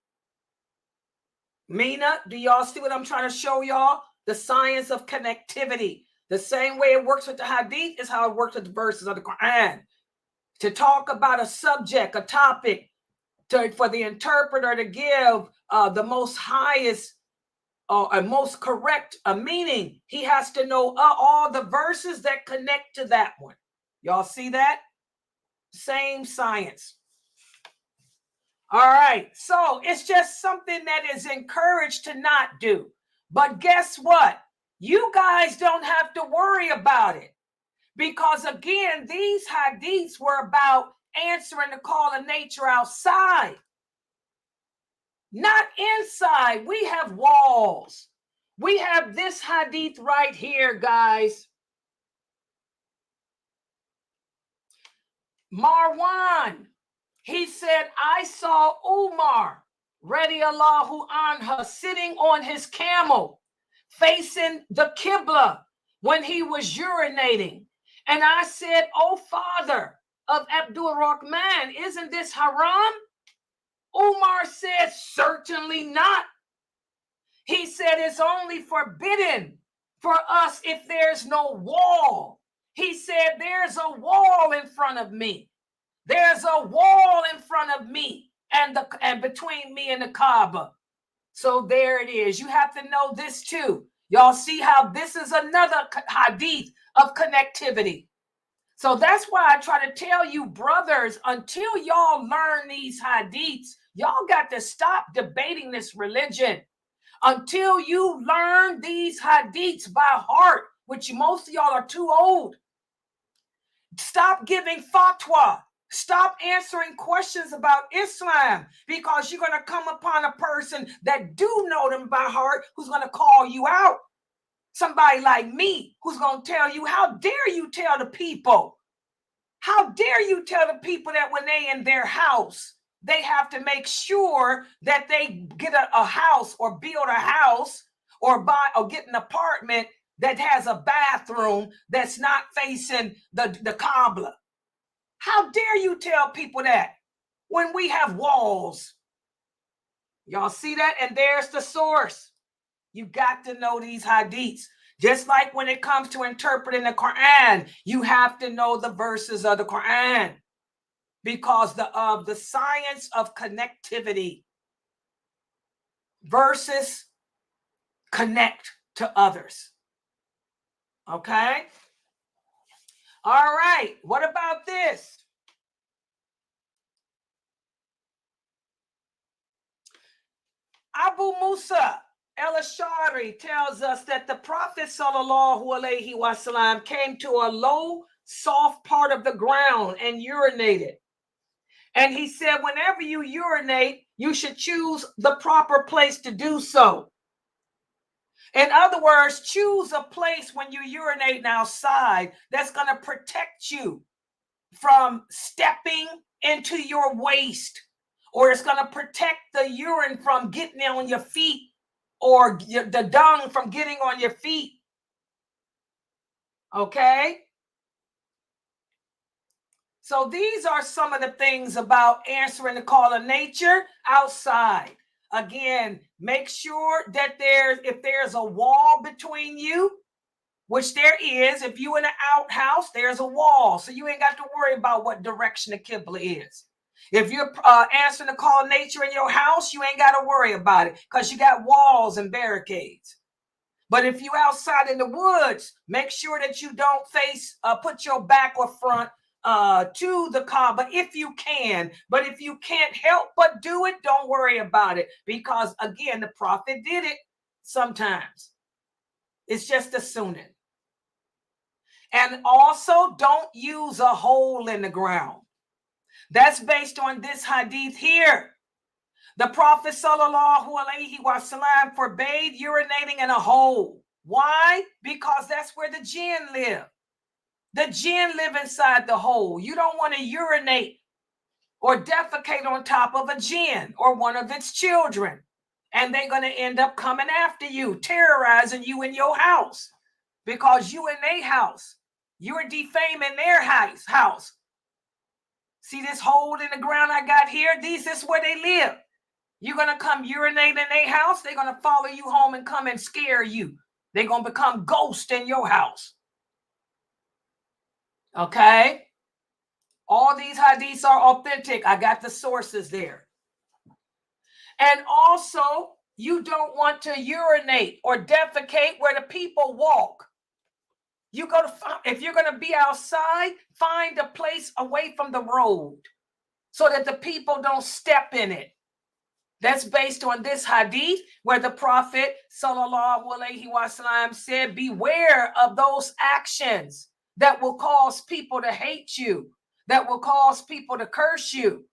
Mina, do y'all see what I'm trying to show y'all? The science of connectivity. The same way it works with the hadith is how it works with the verses of the Quran. To talk about a subject, a topic, for the interpreter to give the most highest and most correct meaning, he has to know all the verses that connect to that one. Y'all see that? Same science. All right. So it's just something that is encouraged to not do. But guess what? You guys don't have to worry about it. Because again, these hadiths were about answering the call of nature outside, not inside. We have walls. We have this hadith right here, guys. Marwan, he said, I saw Umar, radiallahu anha, sitting on his camel, facing the Qibla when he was urinating. And I said, oh, father of Abdul Rahman, isn't this haram? Umar said, certainly not. He said, it's only forbidden for us if there's no wall. He said, there's a wall in front of me. There's a wall in front of me and between me and the Kaaba. So there it is. You have to know this too. Y'all see how this is another hadith of connectivity. So that's why I try to tell you, brothers, until y'all learn these hadiths, Y'all got to stop debating this religion until you learn these hadiths by heart, which most of y'all are too old. Stop giving fatwa. Stop answering questions about Islam, because you're going to come upon a person that do know them by heart who's going to call you out. Somebody like me who's going to tell you, how dare you tell the people? How dare you tell the people that when they in their house, they have to make sure that they get a house or build a house or buy or get an apartment that has a bathroom that's not facing the Qibla. How dare you tell people that when we have walls? Y'all see that? And there's the source. You got to know these hadiths. Just like when it comes to interpreting the Quran, you have to know the verses of the Quran, because of the science of connectivity. Verses connect to others. Okay? All right. What about this? Abu Musa al-Ash'ari tells us that the Prophet sallallahu alaihi wasallam came to a low, soft part of the ground and urinated. And he said, whenever you urinate, you should choose the proper place to do so. In other words, choose a place when you're urinating outside that's going to protect you from stepping into your waste, or it's going to protect the urine from getting on your feet, or the dung from getting on your feet. Okay? So these are some of the things about answering the call of nature outside. Again, make sure that if there's a wall between you, which there is, if you in an outhouse, there's a wall. So you ain't got to worry about what direction the Qibla is. If you're answering the call of nature in your house, you ain't got to worry about it, because you got walls and barricades. But if you outside in the woods, make sure that you don't put your back or front to the Kaaba if you can. But if you can't help but do it, don't worry about it, because again, the Prophet did it sometimes. It's just a sunnah. And also, don't use a hole in the ground. That's based on this hadith here. The Prophet sallallahu alaihi wasallam forbade urinating in a hole. Why? Because that's where the jinn live. The jinn live inside the hole. You don't want to urinate or defecate on top of a jinn or one of its children. And they're going to end up coming after you, terrorizing you in your house, because you in their house. You're defaming their house. See this hole in the ground I got here? This is where they live. You're going to come urinate in their house. They're going to follow you home and come and scare you. They're going to become ghosts in your house. Okay? All these hadiths are authentic. I got the sources there. And also, you don't want to urinate or defecate where the people walk. If you're going to be outside, find a place away from the road so that the people don't step in it. That's based on this hadith where the Prophet sallallahu alaihi wasallam said, beware of those actions that will cause people to hate you, that will cause people to curse you.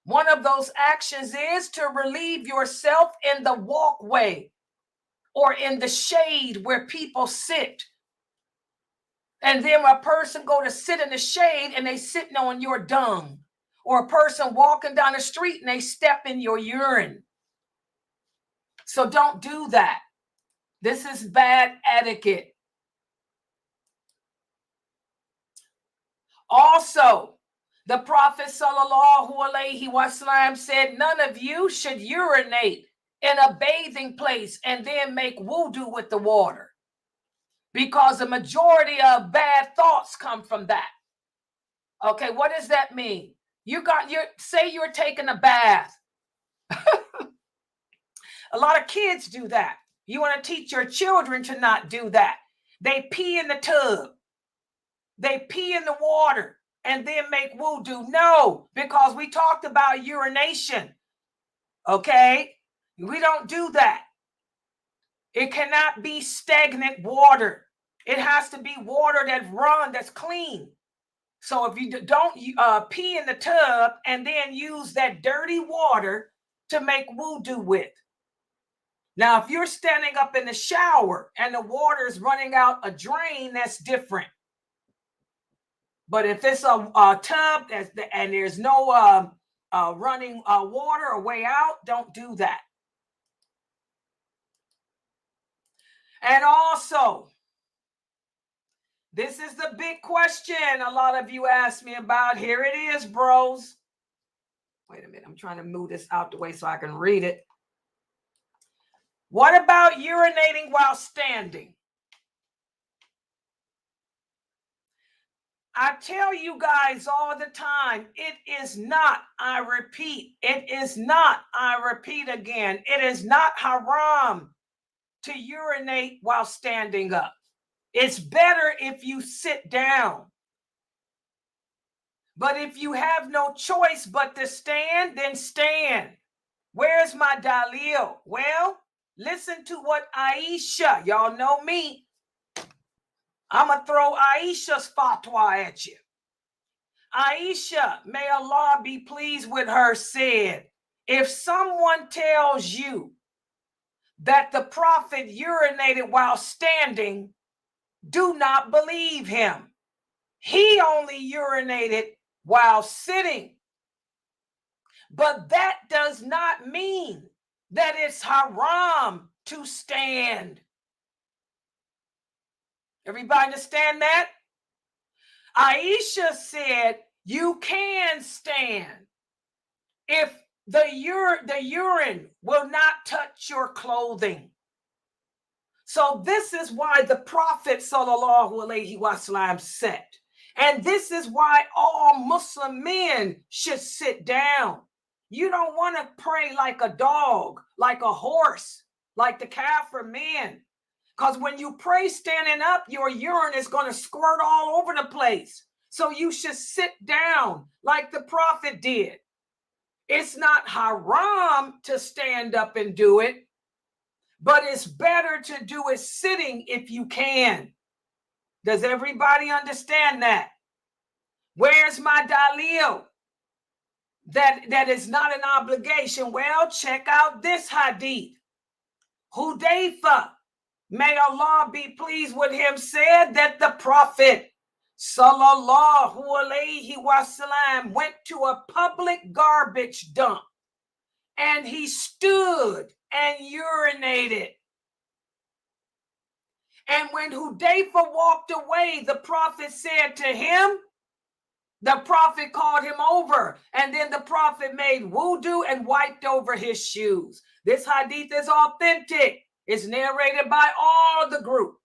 One of those actions is to relieve yourself in the walkway or in the shade where people sit. And then a person go to sit in the shade and they sitting on your dung, or a person walking down the street and they step in your urine. So don't do that. This is bad etiquette. Also, the Prophet sallallahu alaihi wasallam said, none of you should urinate in a bathing place and then make wudu with the water, because the majority of bad thoughts come from that. Okay, what does that mean? Say you're taking a bath. A lot of kids do that. You want to teach your children to not do that. They pee in the tub. They pee in the water and then make wudu. No, because we talked about urination. Okay? We don't do that. It cannot be stagnant water. It has to be water that's clean. So if you don't pee in the tub and then use that dirty water to make wudu with. Now, if you're standing up in the shower and the water is running out a drain, that's different. But if it's a tub and there's no running water or way out, don't do that. And also, this is the big question a lot of you ask me about. Here it is, bros. Wait a minute. I'm trying to move this out the way so I can read it. What about urinating while standing? I tell you guys all the time, it is not, I repeat, it is not, I repeat again, it is not haram to urinate while standing up. It's better if you sit down. But if you have no choice but to stand, then stand. Where's my dalil? Well, listen to what Aisha, y'all know me. I'm going to throw Aisha's fatwa at you. Aisha, may Allah be pleased with her, said, if someone tells you that the Prophet urinated while standing, do not believe him. He only urinated while sitting. But that does not mean that it's haram to stand. Everybody understand that? Aisha said you can stand if the urine will not touch your clothing. So this is why the Prophet sallallahu alaihi wasallam said, and this is why all Muslim men should sit down. You don't want to pray like a dog, like a horse, like the Kafir men. Because when you pray standing up, your urine is going to squirt all over the place. So you should sit down like the Prophet did. It's not haram to stand up and do it, but it's better to do it sitting if you can. Does everybody understand that? Where's my dalil? That is not an obligation. Well, check out this hadith. Hudayfa, may Allah be pleased with him, said that the Prophet sallallahu alaihi wasallam went to a public garbage dump and he stood and urinated. And when Hudayfa walked away, the Prophet said to him, the Prophet called him over, and then the Prophet made wudu and wiped over his shoes. This hadith is authentic. It's narrated by all the group.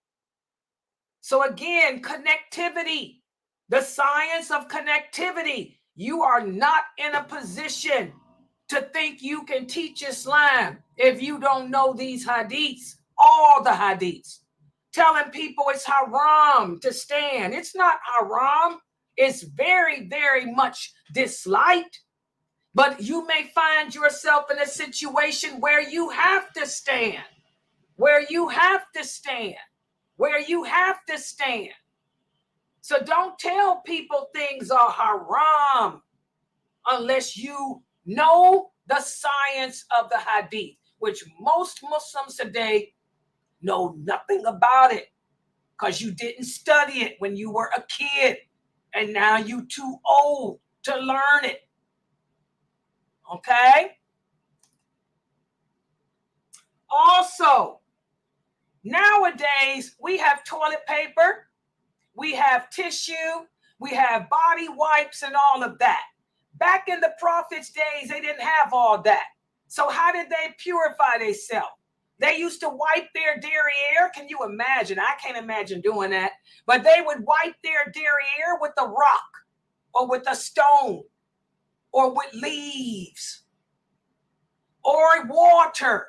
So again, connectivity, the science of connectivity. You are not in a position to think you can teach Islam if you don't know these hadiths, all the hadiths. Telling people it's haram to stand. It's not haram. It's very, very much disliked. But you may find yourself in a situation where you have to stand. Where you have to stand. Where you have to stand. So don't tell people things are haram unless you know the science of the hadith, which most Muslims today know nothing about it because you didn't study it when you were a kid and now you too old to learn it. Okay? Also, nowadays we have toilet paper, we have tissue, we have body wipes and all of that. Back in the Prophet's days, they didn't have all that. So how did they purify themselves? They used to wipe their derriere. Can you imagine? I can't imagine doing that. But they would wipe their derriere with a rock or with a stone or with leaves or water.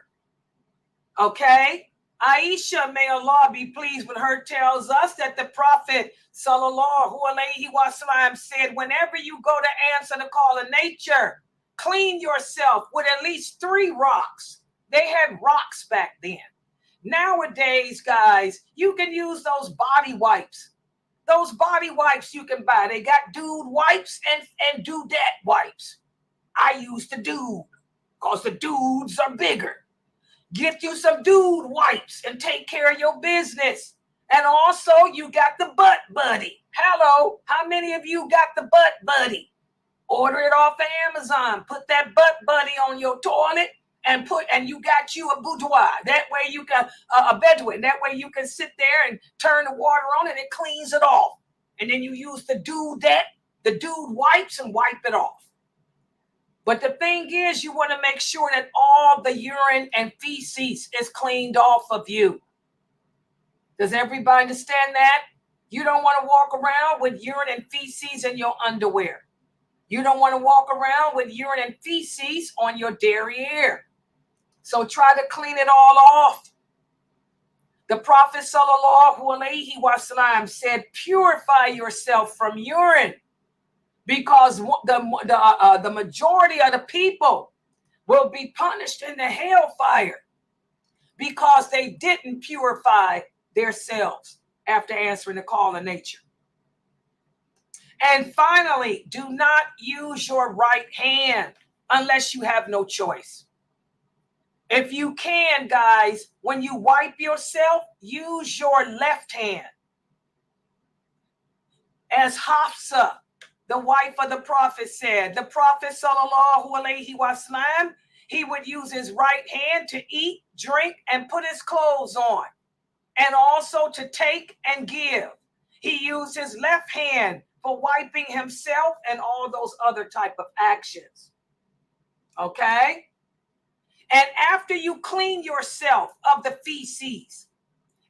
Okay? Aisha, may Allah be pleased with her, tells us that the Prophet sallallahu alaihi wasallam said, whenever you go to answer the call of nature, clean yourself with at least 3 rocks. They had rocks back then. Nowadays, guys, you can use those body wipes. Those body wipes you can buy. They got dude wipes and dudette wipes. I use the dude because the dudes are bigger. Get you some dude wipes and take care of your business. And also, you got the butt buddy. Hello, how many of you got the butt buddy? Order it off of Amazon. Put that butt buddy on your toilet and you got you a boudoir. That way you can a Bedouin. That way you can sit there and turn the water on and it cleans it off. And then you use the dude wipes and wipe it off. But the thing is, you want to make sure that all the urine and feces is cleaned off of you. Does everybody understand that? You don't want to walk around with urine and feces in your underwear. You don't want to walk around with urine and feces on your derriere. So try to clean it all off. The Prophet sallallahu alaihi wasallam said, purify yourself from urine, because the majority of the people will be punished in the hellfire because they didn't purify themselves after answering the call of nature. And finally, do not use your right hand unless you have no choice. If you can, guys, when you wipe yourself, use your left hand. As Hafsa, the wife of the Prophet, said, the Prophet sallallahu alaihi wasallam, he would use his right hand to eat, drink, and put his clothes on, and also to take and give. He used his left hand for wiping himself and all those other type of actions. Okay? And after you clean yourself of the feces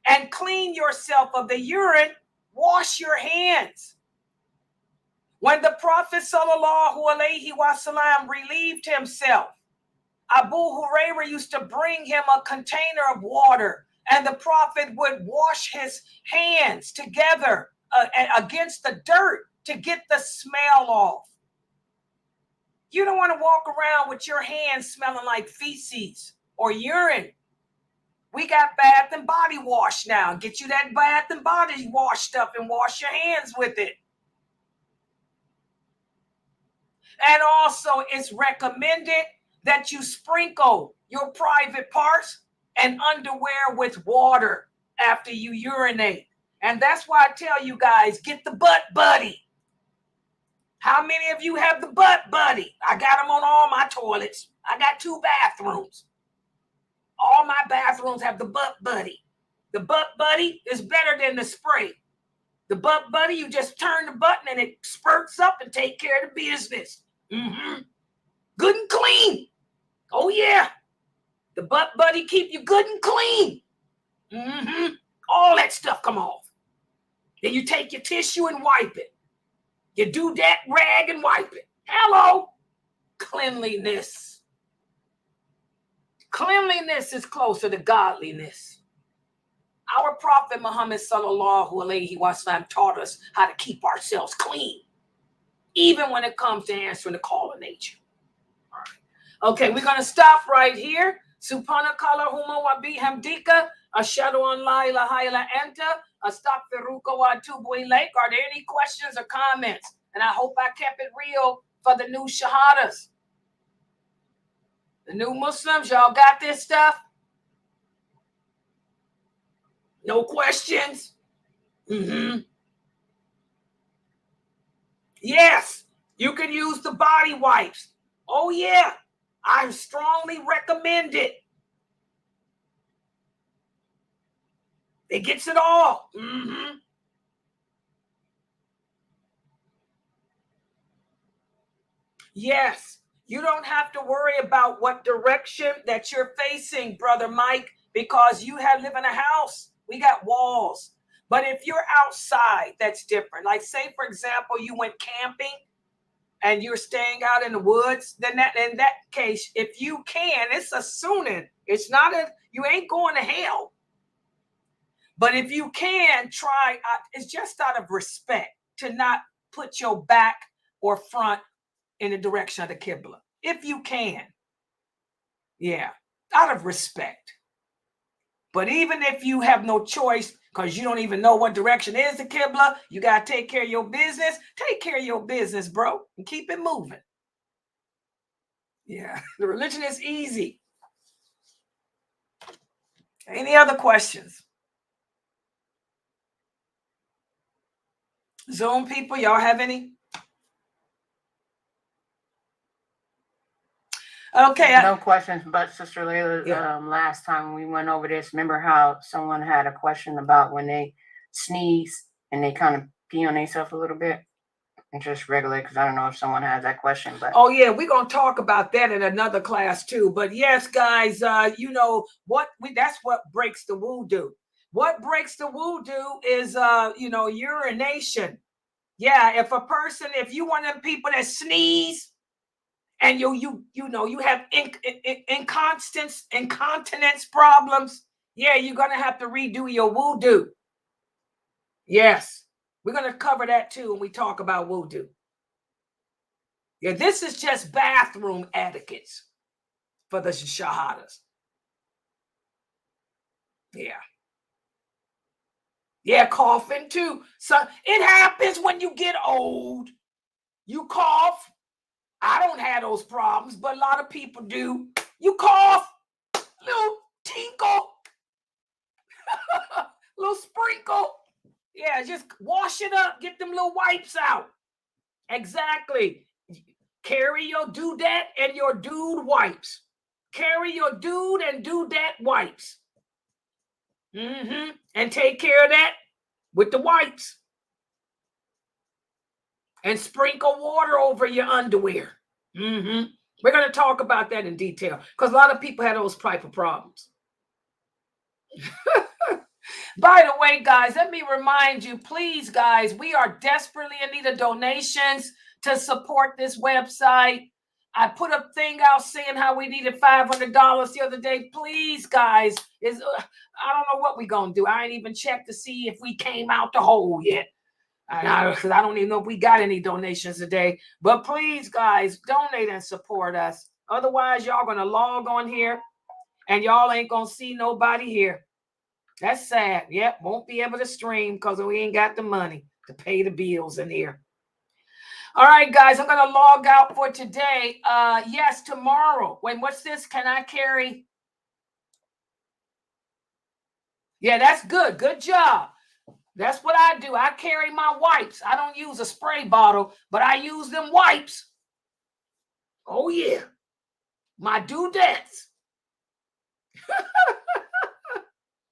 and clean yourself of the urine, wash your hands. When the Prophet sallallahu alaihi wasallam relieved himself, Abu Hurairah used to bring him a container of water, and the Prophet would wash his hands together against the dirt to get the smell off. You don't want to walk around with your hands smelling like feces or urine. We got Bath and Body Wash now. Get you that Bath and Body Wash stuff and wash your hands with it. And also, it's recommended that you sprinkle your private parts and underwear with water after you urinate. And that's why I tell you guys, get the butt buddy. How many of you have the butt buddy? I got them on all my toilets. I got 2 bathrooms. All my bathrooms have the butt buddy. The butt buddy is better than the spray. The butt buddy, you just turn the button and it spurts up and take care of the business. Good and clean. Oh yeah. The butt buddy keep you good and clean. All that stuff come off. Then you take your tissue and wipe it. You do that rag and wipe it. Hello. Cleanliness. Cleanliness is closer to godliness. Our Prophet Muhammad sallallahu alaihi wasallam taught us how to keep ourselves clean, even when it comes to answering the call of nature. All right. Okay, we're going to stop right here. Subhanakallahumma wa bihamdika, ashhadu an la ilaha illa anta, astaghfiruka wa atubu ilaik. Are there any questions or comments? And I hope I kept it real for the new shahadas. The new Muslims, y'all got this stuff? No questions? Yes, you can use the body wipes. Oh yeah, I strongly recommend it. It gets it all. Yes, you don't have to worry about what direction that you're facing, Brother Mike, because you live in a house. We got walls. But if you're outside, that's different. Like say, for example, you went camping and you're staying out in the woods, then in that case, if you can, it's a sunnah. It's not you ain't going to hell. But if you can try, it's just out of respect to not put your back or front in the direction of the Qibla. if you can. Yeah, out of respect. But even if you have no choice, because you don't even know what direction is the Qibla, you got to take care of your business. Take care of your business, bro, and keep it moving. Yeah, the religion is easy. Any other questions? Zoom people, y'all have any? Okay. No questions, but Sister Layla, last time we went over this, remember how someone had a question about when they sneeze and they kind of pee on themselves a little bit? And just regulate, because I don't know if someone has that question, but oh yeah, we're gonna talk about that in another class too. But yes, guys, you know what? That's what breaks the wudu. What breaks the wudu is you know, urination. Yeah, if you one of them people that sneeze and you know you have incontinence problems, yeah, you're gonna have to redo your wudu. Yes, we're gonna cover that too when we talk about wudu. Yeah, this is just bathroom etiquettes for the shahadas. Yeah. Yeah, coughing too. So it happens when you get old. You cough. I don't have those problems, but a lot of people do. You cough, little tinkle, little sprinkle. Yeah, just wash it up. Get them little wipes out. Exactly. Carry your dudette and your dude wipes. Carry your dude and dudette wipes. And take care of that with the wipes. And sprinkle water over your underwear. We're going to talk about that in detail because a lot of people have those type of problems. By the way, guys, let me remind you, please, guys, we are desperately in need of donations to support this website. I put a thing out saying how we needed $500 the other day. Please, guys, I don't know what we're going to do. I ain't even checked to see if we came out the hole yet. I don't even know if we got any donations today. But please, guys, donate and support us. Otherwise, y'all going to log on here and y'all ain't going to see nobody here. That's sad. Yep, won't be able to stream because we ain't got the money to pay the bills in here. All right, guys, I'm going to log out for today. Yes, tomorrow. What's this? Can I carry? Yeah, that's good. Good job. That's what I do. I carry my wipes. I don't use a spray bottle, but I use them wipes. Oh, yeah. My dudettes.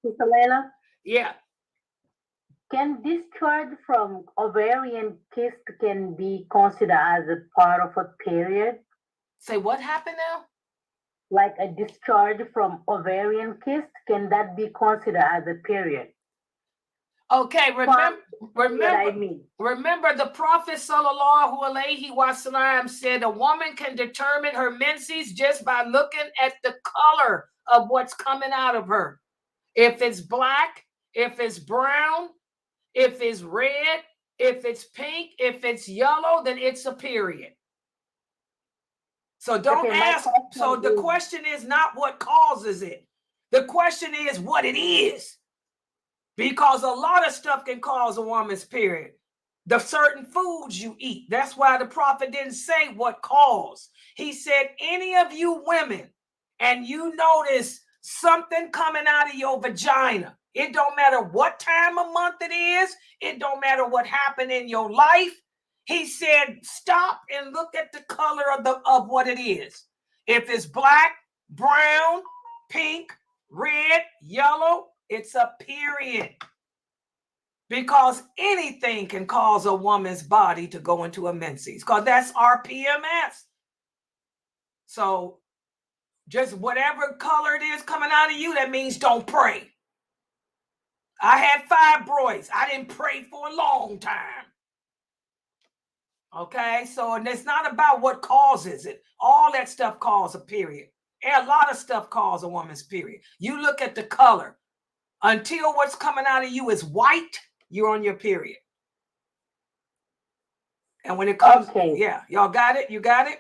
Sister Layla? Yeah. Can discharge from ovarian cyst can be considered as a part of a period? Say what happened now? Like a discharge from ovarian cyst, can that be considered as a period? Okay, remember the Prophet sallallahu alaihi wasallam said a woman can determine her menses just by looking at the color of what's coming out of her. If it's black, if it's brown, if it's red, if it's pink, if it's yellow, then it's a period. So don't ask. So the question is not what causes it. The question is what it is. Because a lot of stuff can cause a woman's period. The certain foods you eat. That's why the prophet didn't say what caused. He said, any of you women, and you notice something coming out of your vagina. It don't matter what time of month it is. It don't matter what happened in your life. He said, stop and look at the color of what it is. If it's black, brown, pink, red, yellow, it's a period. Because anything can cause a woman's body to go into a menses, because that's our PMS. So just whatever color it is coming out of you, that means don't pray. I had fibroids. I didn't pray for a long time. Okay, so and it's not about what causes it. All that stuff causes a period. And a lot of stuff causes a woman's period. You look at the color. Until what's coming out of you is white, you're on your period. And when it comes, yeah, y'all got it? You got it?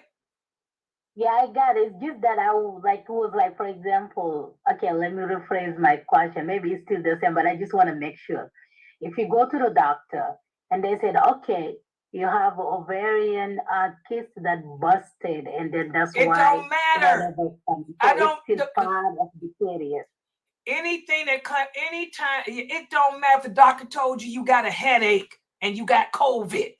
Yeah, I got it. It's just that I would like was like, for example, okay, let me rephrase my question. Maybe it's still the same, but I just want to make sure. If you go to the doctor and they said, okay, you have ovarian cyst that busted, and then that's It why don't matter. whatever comes. I So it's don't. still part of the period. Anything that anytime, it don't matter if the doctor told you got a headache and you got COVID.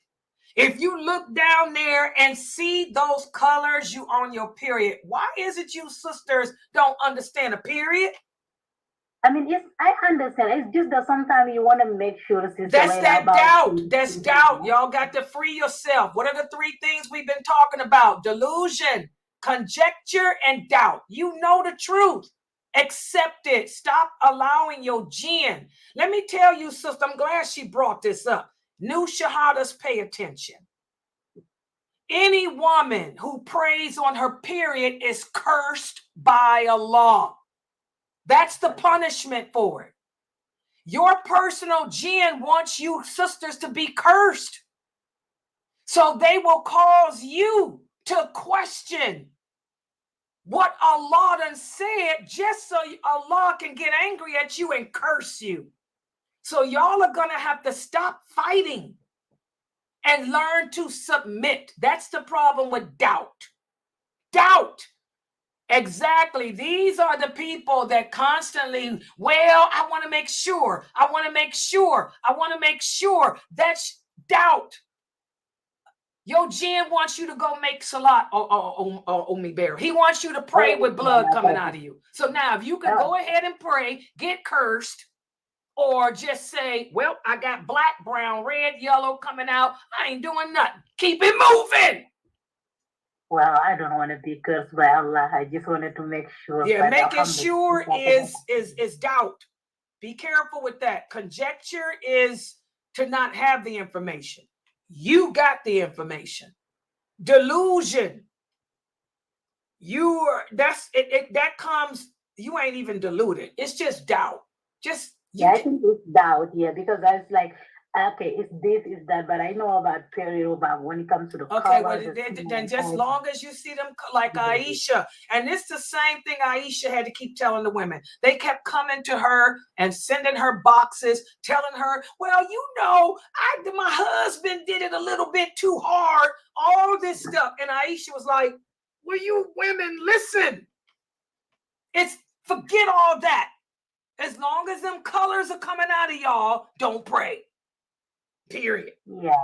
If you look down there and see those colors, you on your period. Why is it you sisters don't understand a period? I mean, yes, I understand. It's just that sometimes you want to make sure, Sister That's Layla, that about doubt. things. That's doubt. Y'all got to free yourself. What are the three things we've been talking about? Delusion, conjecture, and doubt. You know the truth. Accept it. Stop allowing your jinn. Let me tell you, sister, I'm glad she brought this up. New shahadas, pay attention. Any woman who prays on her period is cursed by Allah. That's the punishment for it. Your personal jinn wants you sisters to be cursed. So they will cause you to question what Allah done said just so Allah can get angry at you and curse you. So y'all are going to have to stop fighting and learn to submit. That's the problem with doubt. Doubt. Exactly. These are the people that constantly, well, I want to make sure. I want to make sure. I want to make sure. That's doubt. Your jinn wants you to go make salat or me bear. He wants you to pray with blood coming out of you. So now if you can go ahead and pray, get cursed, or just say, well, I got black, brown, red, yellow coming out. I ain't doing nothing. Keep it moving. Well, I don't want to be cursed by Allah. I just wanted to make sure. Yeah, making sure is doubt. Be careful with that. Conjecture is to not have the information. You got the information. Delusion. That comes, you ain't even deluded. It's just doubt. I think it's doubt, because I was like, okay, it's this, it's that, but I know about period, about when it comes to the okay, colors. Well, then just long as you see them like Aisha, and it's the same thing Aisha had to keep telling the women. They kept coming to her and sending her boxes, telling her, well, my husband did it a little bit too hard, all this stuff. And Aisha was like, well, you women, listen. Forget all that. As long as them colors are coming out of y'all, don't pray. Period. Yeah.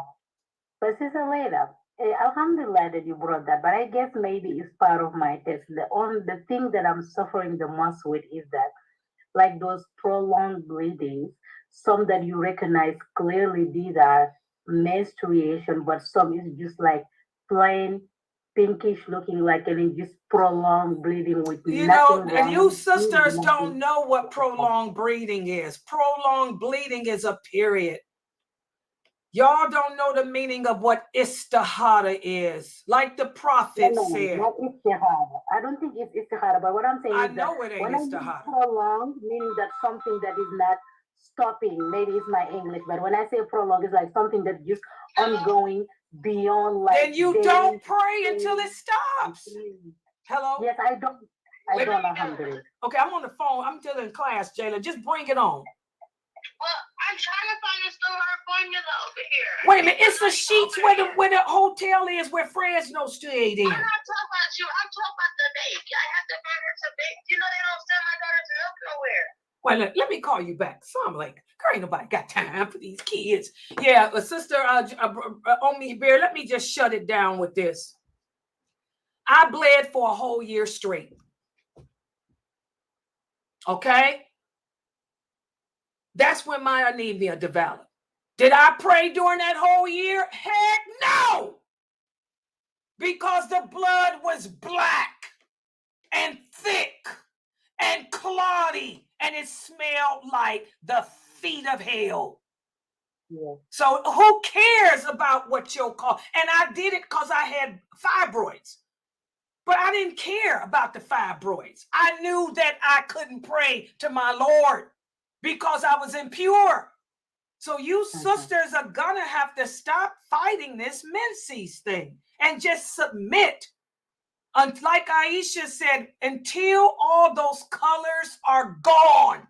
But Sister Layla, alhamdulillah that you brought that, but I guess maybe it's part of my test. The thing that I'm suffering the most with is that, like those prolonged bleedings, some that you recognize clearly these are menstruation, but some is just like plain pinkish looking, like, and it just prolonged bleeding with nothing wrong. And you sisters don't know what prolonged bleeding is. Prolonged bleeding is a period. Y'all don't know the meaning of what istihada is. Like the prophet said. Not istihada. I don't think it's istihada, but what I'm saying is know it ain't when istihada. I say prolonged, meaning that something that is not stopping, maybe it's my English, but when I say prolonged, it's like something that's just ongoing beyond, like. Then you don't pray until it stops. Hello? Yes, I don't know. Okay, I'm on the phone. I'm still in class, Jayla. Just bring it on. Well, I'm trying to find a store formula over here. Wait a minute, it's the sheets where the hotel is where Fresno stayed in. I'm not talking about you. I'm talking about the baby. I have to find her some baby. They don't send my daughter to milk nowhere. Well, let me call you back. So I'm like, girl, ain't nobody got time for these kids. Yeah, sister Omi Bear, let me just shut it down with this. I bled for a whole year straight. Okay? That's when my anemia developed. Did I pray during that whole year? Heck no! Because the blood was black and thick and clotty, and it smelled like the feet of hell. Yeah. So who cares about what you'll call? And I did it because I had fibroids. But I didn't care about the fibroids. I knew that I couldn't pray to my Lord because I was impure. So you sisters are going to have to stop fighting this menses thing and just submit. Like Aisha said, until all those colors are gone,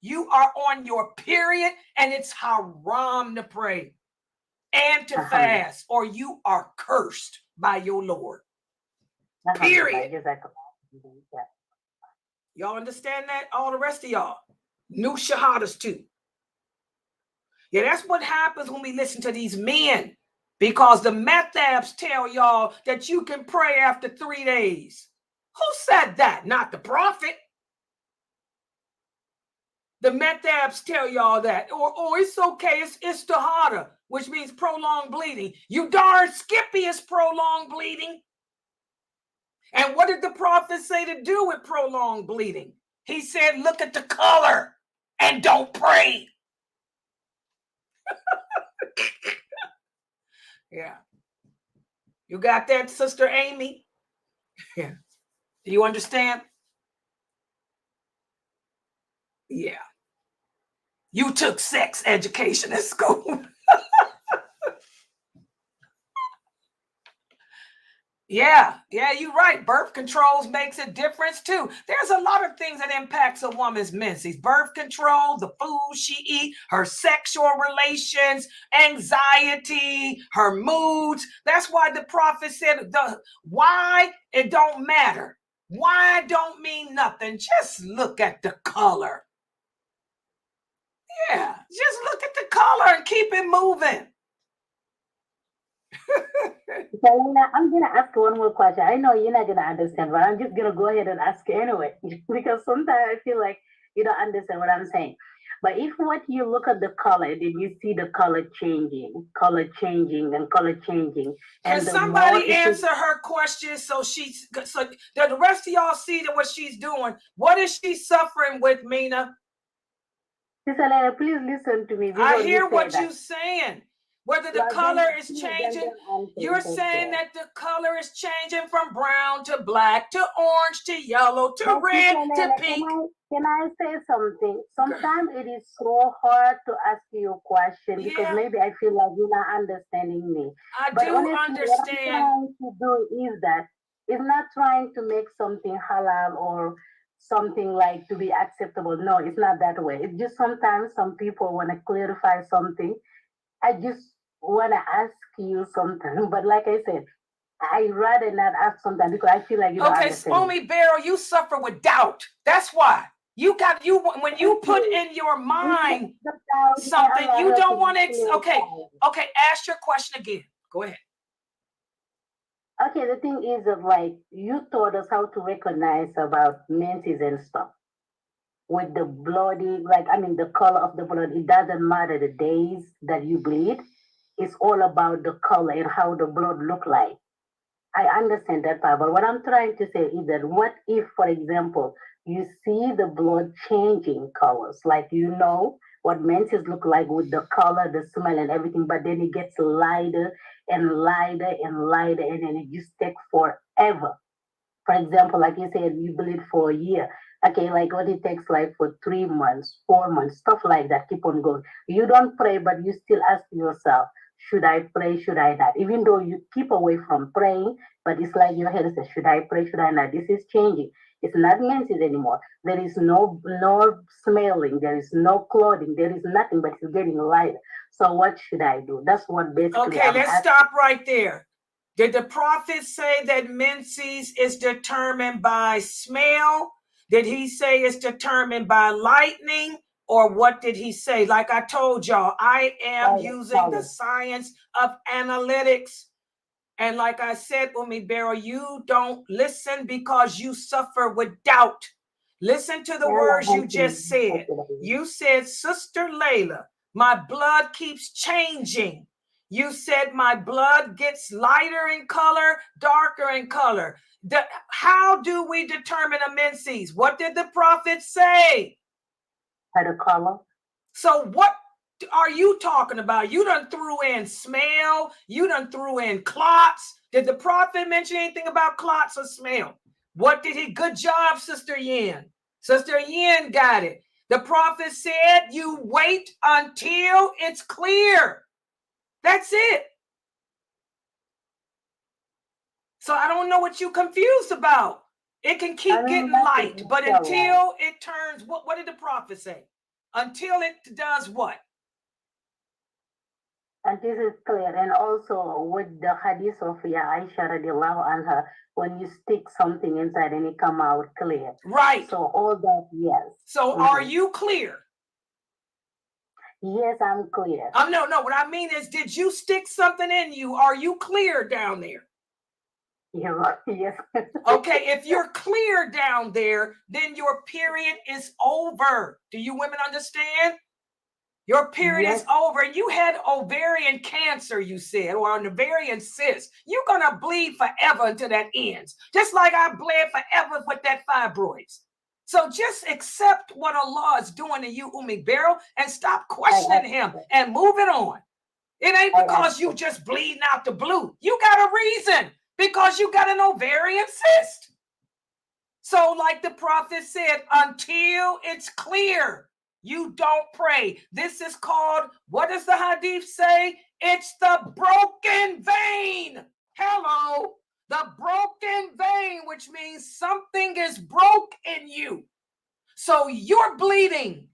you are on your period, and it's haram to pray and to fast, or you are cursed by your Lord. Period. Y'all understand that? All the rest of y'all. New shahadas too. Yeah, that's what happens when we listen to these men, because the methabs tell y'all that you can pray after 3 days. Who said that? Not the prophet. The methabs tell y'all that. Or it's okay, it's istihada, which means prolonged bleeding. You darn skippy is prolonged bleeding. And what did the prophet say to do with prolonged bleeding? He said, look at the color and don't pray. Yeah. You got that, Sister Amy? Yeah. Do you understand? Yeah. You took sex education at school. Yeah, you're right. Birth controls makes a difference too. There's a lot of things that impacts a woman's menses. Birth control, the food she eats, her sexual relations, anxiety, her moods. That's why the prophet said why it don't matter. Why don't mean nothing. Just look at the color. Yeah, just look at the color and keep it moving. Selena, I'm gonna ask one more question. I know you're not gonna understand, but I'm just gonna go ahead and ask anyway, because sometimes I feel like you don't understand what I'm saying. But if what you look at the color, then you see the color changing, and color changing. Can somebody answer her question so the rest of y'all see that what she's doing? What is she suffering with, Mina? Selena, please listen to me. I hear what you're saying. Whether the color is changing, you're saying that the color is changing from brown to black to orange to yellow to red to pink. Can I say something? Sometimes it is so hard to ask you a question because maybe I feel like you're not understanding me. I do understand. What I'm trying to do is that it's not trying to make something halal or something like to be acceptable. No, it's not that way. It's just sometimes some people want to clarify something. I just want to ask you something, but like I said, I rather not ask something because I feel like you don't understand. Okay, Spomy Barrel, you suffer with doubt. That's why. When you put in your mind something, you don't want to. Okay, ask your question again. Go ahead. Okay, the thing is that like you taught us how to recognize about menses and stuff. With the bloody, the color of the blood, it doesn't matter the days that you bleed. It's all about the color and how the blood look like. I understand that part, but what I'm trying to say is that what if, for example, you see the blood changing colors, like you know what menses look like with the color, the smell, and everything, but then it gets lighter and lighter and lighter, and then it just takes forever. For example, like you said, you bleed for a year. Okay, like what it takes like for 3 months, 4 months, stuff like that, keep on going. You don't pray, but you still ask yourself, should I pray, should I not? Even though you keep away from praying, but it's like your head says, should I pray, should I not? This is changing. It's not menses anymore. There is no smelling, there is no clothing, there is nothing, but it's getting lighter. So what should I do? That's what basically let's stop right there. Did the prophet say that menses is determined by smell? Did he say it's determined by lightning? Or what did he say? Like I told y'all, I am using the science of analytics. And like I said, Umi Barrow, you don't listen because you suffer with doubt. Listen to the words you just said. You said, Sister Layla, my blood keeps changing. You said my blood gets lighter in color, darker in color. How do we determine a menses? What did the prophet say? By the color. So what are you talking about? You done threw in smell. You done threw in clots. Did the prophet mention anything about clots or smell? What did he? Good job, Sister Yin. Sister Yin got it. The prophet said you wait until it's clear. That's it. So I don't know what you're confused about. It can keep getting light, but until it turns, what did the prophet say? Until it does what? And this is clear. And also with the hadith of Aisha radiallahu anha, when you stick something inside and it come out clear. Right. So all that, yes. So are you clear? Yes, I'm clear. No. What I mean is, did you stick something in you? Are you clear down there? Yes. Okay, if you're clear down there, then your period is over. Do you women understand? Your period is over. You had ovarian cancer, you said, or an ovarian cyst. You're going to bleed forever until that ends. Just like I bled forever with that fibroids. So just accept what Allah is doing to you, Beryl, and stop questioning him and move it on. It ain't because you just bleeding out the blue. You got a reason, because you got an ovarian cyst. So like the prophet said, until it's clear, you don't pray. This is called, what does the hadith say? It's the broken vein. Hello. The broken vein, which means something is broke in you. So you're bleeding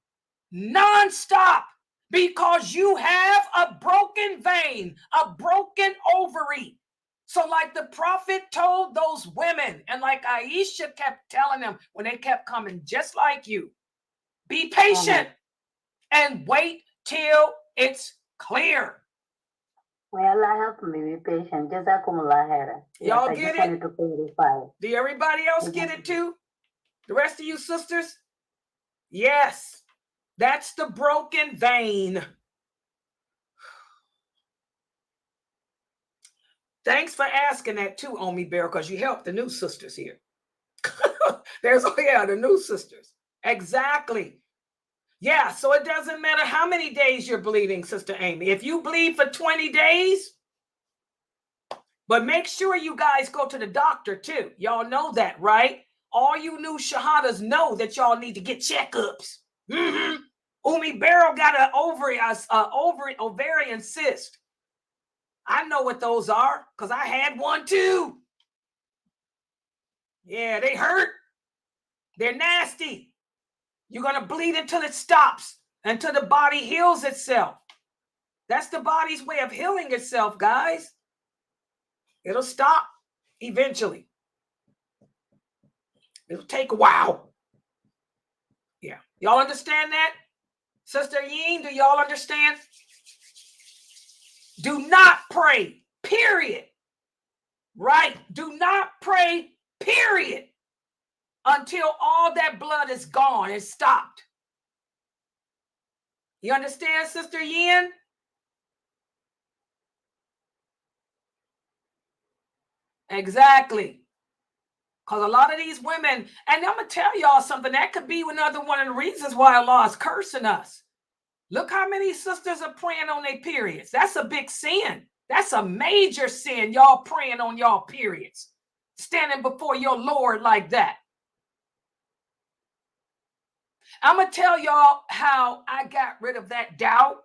nonstop because you have a broken vein, a broken ovary. So like the prophet told those women, and like Aisha kept telling them when they kept coming, just like you, be patient and wait till it's clear. May Allah help me be patient. Jazakumullah khairan. Y'all get it? To clarify. Do everybody else get it too? The rest of you sisters? Yes, that's the broken vein. Thanks for asking that too, Omi Bear, because you helped the new sisters here. There's, the new sisters. Exactly. Yeah, so it doesn't matter how many days you're bleeding, Sister Amy. If you bleed for 20 days, but make sure you guys go to the doctor too. Y'all know that, right? All you new shahadas know that y'all need to get checkups. Umi Beryl got an ovarian cyst. I know what those are because I had one too. Yeah, they hurt. They're nasty. You're going to bleed until it stops, until the body heals itself. That's the body's way of healing itself, guys. It'll stop eventually. It'll take a while. Yeah. Y'all understand that? Sister Yeen, do y'all understand? Do not pray, period. Right? Do not pray, period, until all that blood is gone and stopped. You understand, Sister Yin? Exactly. Because a lot of these women, and I'm going to tell y'all something, that could be another one of the reasons why Allah is cursing us. Look how many sisters are praying on their periods. That's a big sin. That's a major sin, y'all praying on y'all periods. Standing before your Lord like that. I'm going to tell y'all how I got rid of that doubt.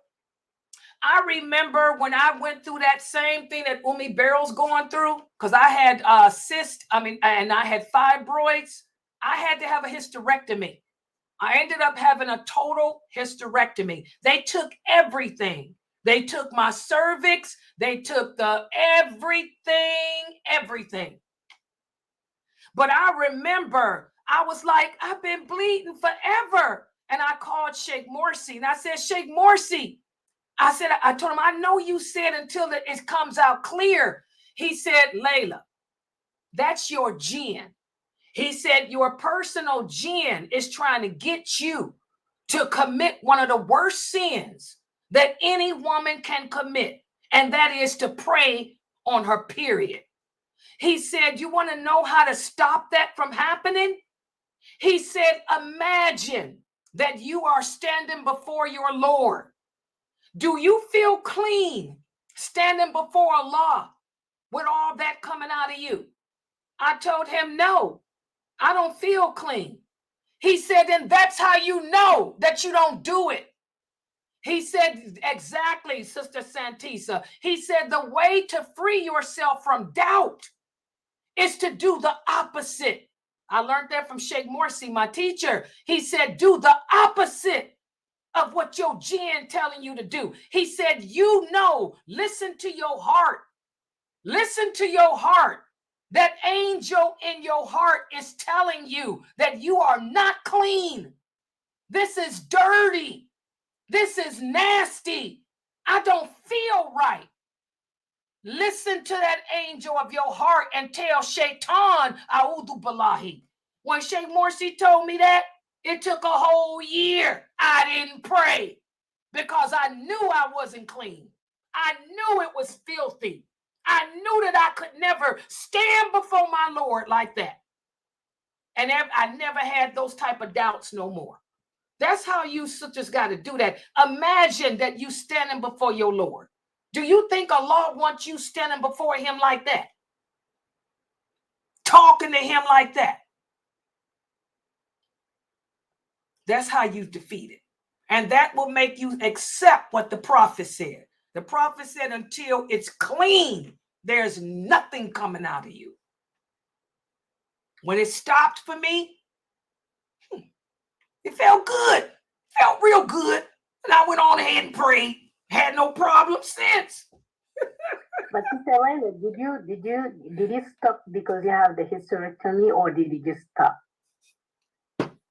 I remember when I went through that same thing that Umi Beryl's going through, because I had and I had fibroids. I had to have a hysterectomy. I ended up having a total hysterectomy. They took everything. They took my cervix. They took everything. But I remember I was like, I've been bleeding forever. And I called Sheikh Morsi and I said, Sheikh Morsi, I told him, I know you said until it comes out clear. He said, Layla, that's your jinn. He said, your personal jinn is trying to get you to commit one of the worst sins that any woman can commit. And that is to pray on her period. He said, you want to know how to stop that from happening? He said, imagine that you are standing before your Lord. Do you feel clean standing before Allah with all that coming out of you? I told him, no, I don't feel clean. He said, then that's how you know that you don't do it. He said, exactly, Sister Santisa. He said, the way to free yourself from doubt is to do the opposite. I learned that from Sheikh Morsi, my teacher. He said, do the opposite of what your jinn telling you to do. He said, listen to your heart. Listen to your heart. That angel in your heart is telling you that you are not clean. This is dirty. This is nasty. I don't feel right. Listen to that angel of your heart and tell Shaitan, A'udhu Billahi. When Sheikh Morsi told me that, it took a whole year. I didn't pray because I knew I wasn't clean. I knew it was filthy. I knew that I could never stand before my Lord like that. And I never had those type of doubts no more. That's how you sisters got to do that. Imagine that you standing before your Lord. Do you think Allah wants you standing before him like that? Talking to him like that? That's how you defeat it. And that will make you accept what the prophet said. The prophet said, until it's clean, there's nothing coming out of you. When it stopped for me, it felt good. Felt real good. And I went on ahead and prayed. Had no problem since. But Sister Layla, did you stop because you have the hysterectomy, or did you just stop?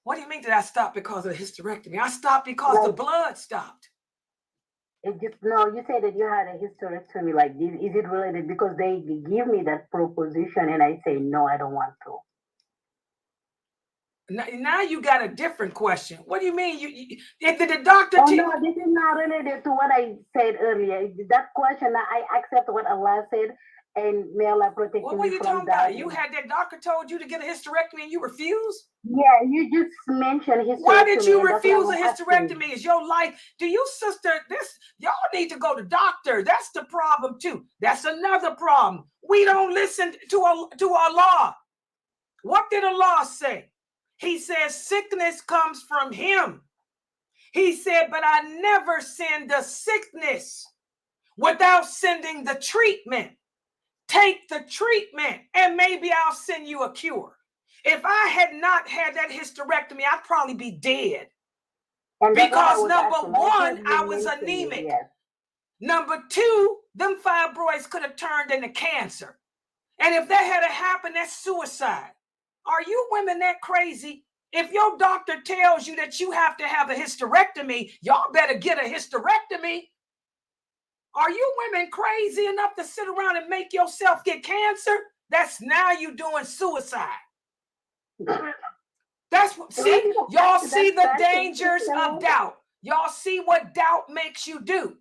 What do you mean did I stop because of the hysterectomy? I stopped because the blood stopped. No, you said that you had a hysterectomy. Like, is it related? Because they give me that proposition and I say, no, I don't want to. Now you got a different question. What do you mean? Did the doctor no, this is not related to what I said earlier. That question, I accept what Allah said, and may Allah protect me from that. What were you talking about? You had that doctor told you to get a hysterectomy and you refused? Yeah, you just mentioned hysterectomy. Why did you refuse a hysterectomy? Is your life? Do you, sister, y'all need to go to doctor. That's the problem too. That's another problem. We don't listen to Allah. What did Allah say? He says sickness comes from him. He said, but I never send a sickness without sending the treatment. Take the treatment and maybe I'll send you a cure. If I had not had that hysterectomy, I'd probably be dead. Because number one, I was anemic. Yes. Number two, them fibroids could have turned into cancer. And if that had happened, that's suicide. Are you women that crazy? If your doctor tells you that you have to have a hysterectomy, y'all better get a hysterectomy. Are you women crazy enough to sit around and make yourself get cancer? That's now you doing suicide. That's what, see, y'all see the dangers of doubt. Y'all see what doubt makes you do.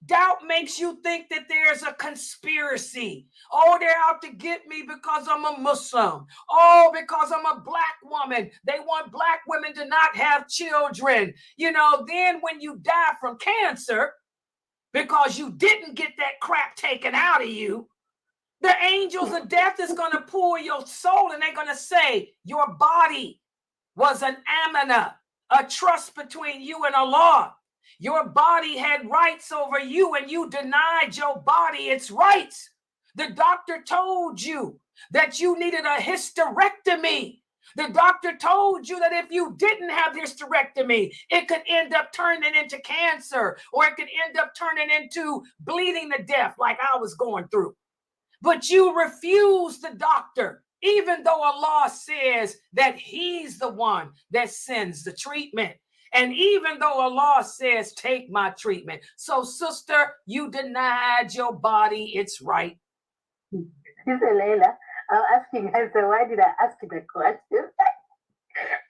Doubt makes you think that there's a conspiracy. Oh, they're out to get me because I'm a Muslim. Oh, because I'm a black woman. They want black women to not have children. You know, then when you die from cancer, because you didn't get that crap taken out of you, the angels of death is going to pull your soul and they're going to say your body was an amana, a trust between you and Allah. Your body had rights over you and you denied your body its rights. The doctor told you that you needed a hysterectomy. The doctor told you that if you didn't have hysterectomy, it could end up turning into cancer, or it could end up turning into bleeding to death like I was going through. But you refused the doctor, even though Allah says that he's the one that sends the treatment. And even though Allah says, take my treatment. So, sister, you denied your body its right. Sister Layla, I'm asking her, so why did I ask you the question?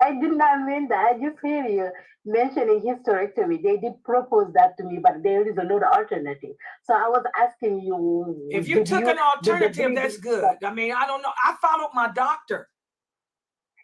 I did not mean that. I just hear you mentioning hysterectomy. They did propose that to me, but there is another alternative. So I was asking you. If you took an alternative, that's good. I mean, I don't know. I followed my doctor.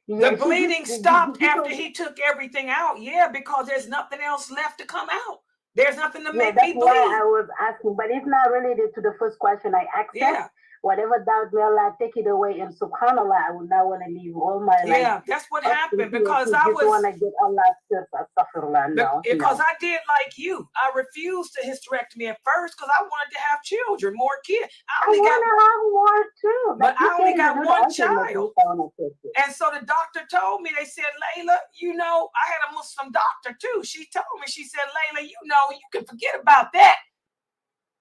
Yeah, the bleeding stopped after he took everything out. Yeah, because there's nothing else left to come out. There's nothing to make me bleed. That's why I was asking, but it's not related to the first question I asked. Yeah. whatever doubt, may Allah take it away. And subhanallah, I would not want to live all my life. Yeah, that's what happened because I I just want was. to get Allah's astaghfirullah. No, Because no. I did like you. I refused to hysterectomy at first because I wanted to have children, more kids. I want to have more too. But I only got one child. It. And so the doctor told me, they said, Layla, you know, I had a Muslim doctor too. She told me, she said, Layla, you know, you can forget about that.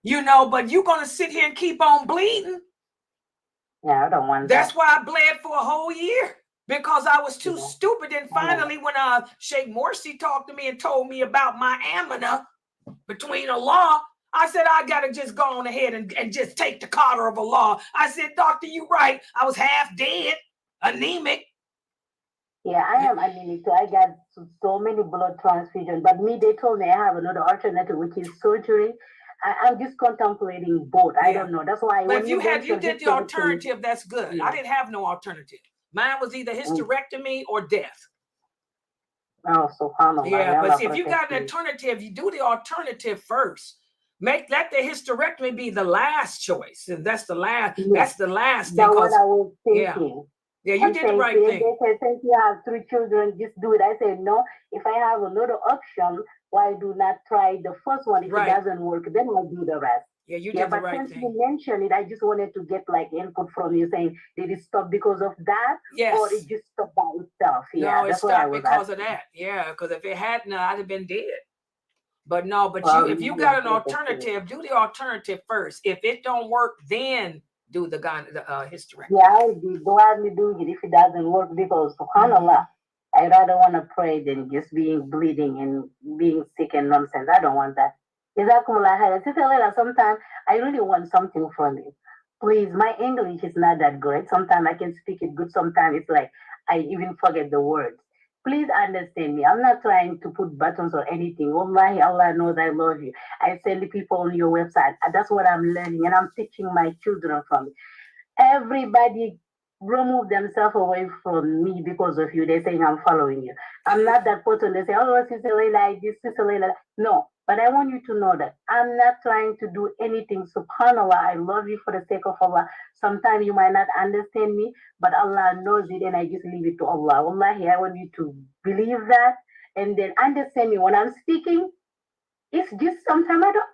You know, but you're going to sit here and keep on bleeding. Yeah, I don't want That's that. why I bled for a whole year. Because I was too stupid. And finally, when Sheikh Morsi talked to me and told me about my amana between Allah, I said, I got to just go on ahead and just take the qadr of Allah. I said, doctor, you're right. I was half dead, anemic. Yeah, I am anemic too. I got so many blood transfusions. But me, they told me I have another alternative, which is surgery. I'm just contemplating both. I don't know. That's why but if you did the alternative, that's good. Yeah. I didn't have no alternative. Mine was either hysterectomy or death. Oh, subhanallah. Yeah, but see, if you got an alternative, you do the alternative first. Let the hysterectomy be the last choice. And that's the last. Yeah. That's the last. That's what I was thinking. Yeah, you did the right thing. They said, since you have 3 children, just do it. I said, no, if I have another option, why do not try the first one? If it doesn't work, then I'll do the rest. Yeah, you did the right thing. But since you mentioned it, I just wanted to get like input from you saying, did it stop because of that? Yes. Or it just stopped by itself? Yeah, no, it stopped because of that. Yeah, because if it hadn't, I'd have been dead. But no, but if you got an alternative, do the alternative first. If it don't work, then do the hysterectomy. Yeah, I'll be gladly doing it if it doesn't work because subhanallah, I rather want to pray than just bleeding and being sick and nonsense. I don't want that. Sometimes I really want something from you. Please, my English is not that great. Sometimes I can speak it good. Sometimes it's like I even forget the words. Please understand me. I'm not trying to put buttons or anything. Wallahi, Allah knows I love you. I send the people on your website. That's what I'm learning, and I'm teaching my children from it. Everybody remove themselves away from me because of you. They're saying I'm following you. I'm not that person. They say, oh, Sister Layla, this, Sister Layla. No, but I want you to know that I'm not trying to do anything. SubhanAllah, I love you for the sake of Allah. Sometimes you might not understand me, but Allah knows it, and I just leave it to Allah. Wallahi, I want you to believe that and then understand me when I'm speaking. It's just sometimes I don't.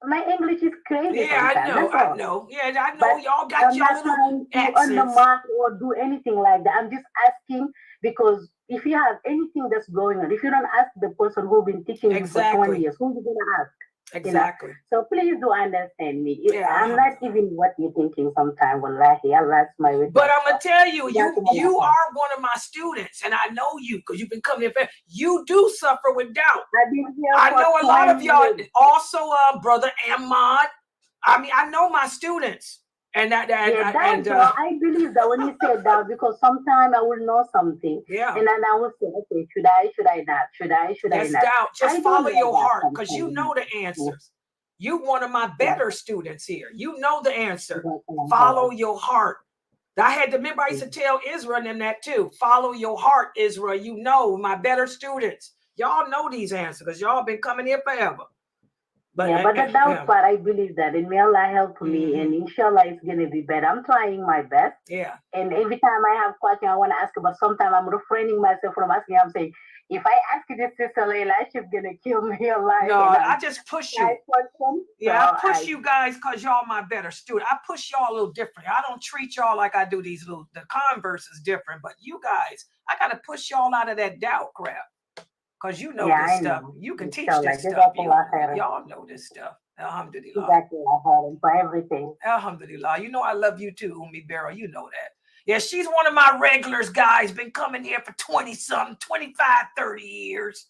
My English is crazy. Yeah, I know. Yeah, I know. But y'all got your little accents. I'm not trying to undermine or do anything like that. I'm just asking because if you have anything that's going on, if you don't ask the person who's been teaching you for 20 years, who are you going to ask? Exactly. You know? So please do understand me. I'm not even what you're thinking sometimes. Wallahi, Allah's my witness. But I'm going to tell you, you are one of my students, and I know you because you've been coming here. You do suffer with doubt. I know a lot of y'all. Also, Brother Ahmad. I mean, I know my students. And I believe that when you say that, because sometimes I will know something. Yeah. And then I will say, okay, should I not? Should I not? Doubt. Just follow your heart because you know the answers. You one of my better students here. You know the answer. Follow your heart. I had to remember, I used to tell Israel and that too. Follow your heart, Israel. You know, my better students. Y'all know these answers because y'all been coming here forever. But the doubt part, I believe that. And may Allah help me. And inshallah, it's going to be better. I'm trying my best. Yeah. And every time I have questions, I want to ask, but sometimes I'm refraining myself from asking. I'm saying, if I ask this Sister Layla, she's going to kill me alive. No, I just push you. I push you guys because y'all my better student. I push y'all a little different. I don't treat y'all like I do the Converse is different. But you guys, I got to push y'all out of that doubt crap. Because you know this stuff. You can teach this stuff. Y'all know this stuff. Alhamdulillah. Exactly. For everything. Alhamdulillah. You know I love you too, Umi Barrow. You know that. Yeah, she's one of my regulars, guys. Been coming here for 20-something, 25, 30 years.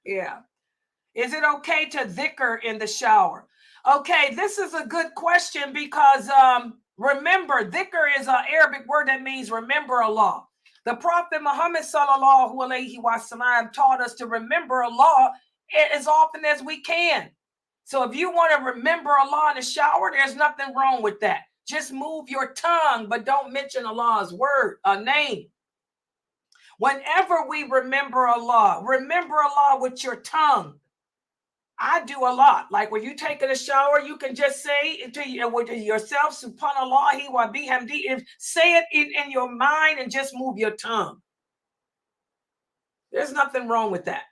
Yeah. Is it okay to dhikr in the shower? Okay, this is a good question because remember, dhikr is an Arabic word that means remember Allah. The Prophet Muhammad sallallahu alaihi wasallam taught us to remember Allah as often as we can. So if you want to remember Allah in the shower, there's nothing wrong with that. Just move your tongue, but don't mention Allah's name. Whenever we remember Allah with your tongue. I do a lot. Like when you taking a shower, you can just say to yourself, Subhanallah wa bihamdi. Say it in your mind and just move your tongue. There's nothing wrong with that.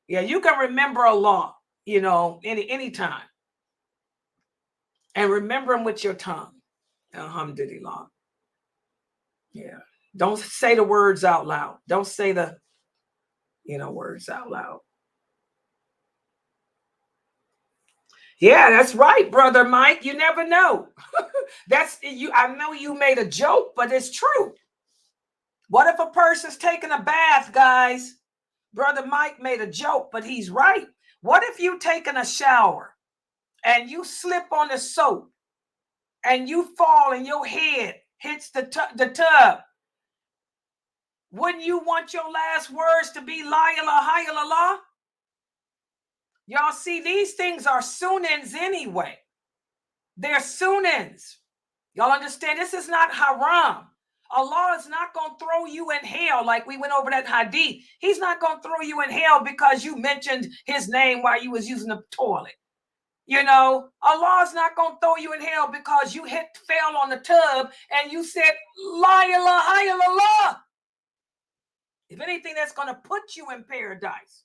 Yeah, you can remember Allah, any time. And remember him with your tongue. Alhamdulillah. Yeah. Don't say the words out loud. Don't say the, words out loud. Yeah, that's right, Brother Mike. You never know. That's you. I know you made a joke, but it's true. What if a person's taking a bath, guys? Brother Mike made a joke, but he's right. What if you taking a shower and you slip on the soap and you fall and your head hits the tub? Wouldn't you want your last words to be la ilaha illallah? Y'all see, these things are sunnahs anyway. They're sunnahs. Y'all understand? This is not haram. Allah is not going to throw you in hell like we went over that hadith. He's not going to throw you in hell because you mentioned his name while you was using the toilet. Allah is not going to throw you in hell because you fell on the tub and you said, La ilaha illallah. If anything, that's going to put you in paradise.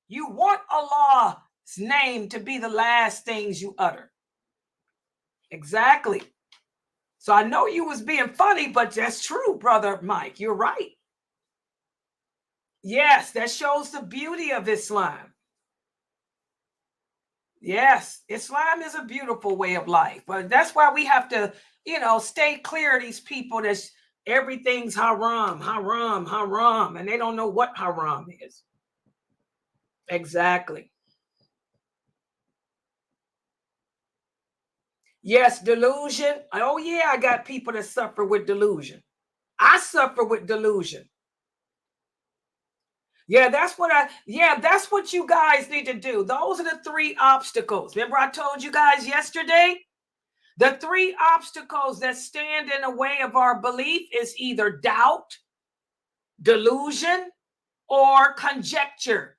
You want Allah's name to be the last things you utter. Exactly. So I know you was being funny, but that's true, Brother Mike. You're right. Yes, that shows the beauty of Islam. Yes, Islam is a beautiful way of life. But that's why we have to, stay clear of these people that's everything's haram, haram, haram, and they don't know what haram is. Exactly. Yes, delusion. Oh, yeah, I got people that suffer with delusion. I suffer with delusion. Yeah, that's what you guys need to do. Those are the 3 obstacles. Remember I told you guys yesterday? The 3 obstacles that stand in the way of our belief is either doubt, delusion, or conjecture.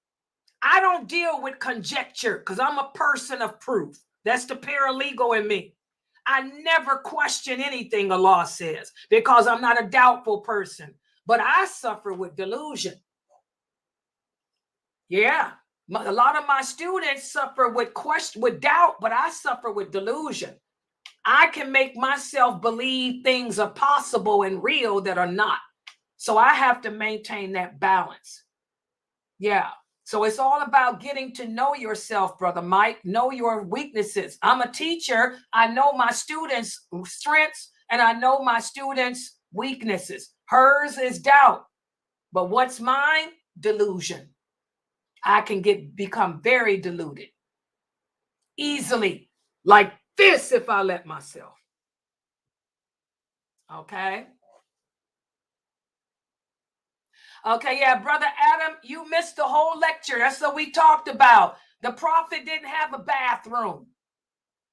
I don't deal with conjecture because I'm a person of proof. That's the paralegal in me. I never question anything Allah says because I'm not a doubtful person. But I suffer with delusion. Yeah, a lot of my students suffer with doubt, but I suffer with delusion. I can make myself believe things are possible and real that are not. So I have to maintain that balance. Yeah. So it's all about getting to know yourself, Brother Mike. Know your weaknesses. I'm a teacher. I know my students' strengths and I know my students' weaknesses. Hers is doubt. But what's mine? Delusion. I can become very deluded easily, like this if I let myself. Okay. Okay, yeah, Brother Adam, you missed the whole lecture. That's what we talked about. The Prophet didn't have a bathroom.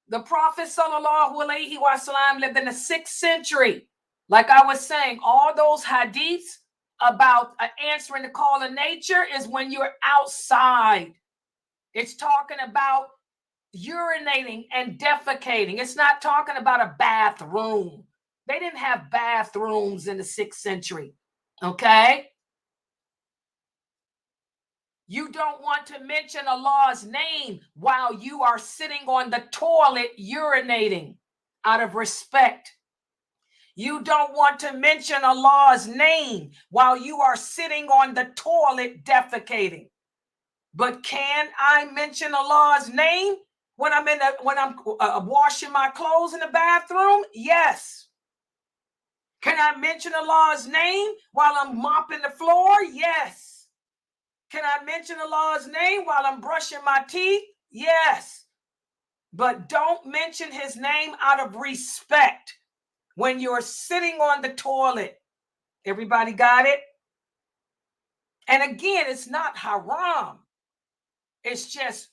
The Prophet sallallahu alaihi wasallam lived in the 6th century. Like I was saying, all those hadiths about answering the call of nature is when you're outside. It's talking about urinating and defecating. It's not talking about a bathroom. They didn't have bathrooms in the 6th century. Okay? You don't want to mention Allah's name while you are sitting on the toilet urinating out of respect. You don't want to mention Allah's name while you are sitting on the toilet defecating. But can I mention Allah's name when I'm washing my clothes in the bathroom? Yes. Can I mention Allah's name while I'm mopping the floor? Yes. Can I mention Allah's name while I'm brushing my teeth? Yes. But don't mention his name out of respect when you're sitting on the toilet. Everybody got it? And again, it's not haram. It's just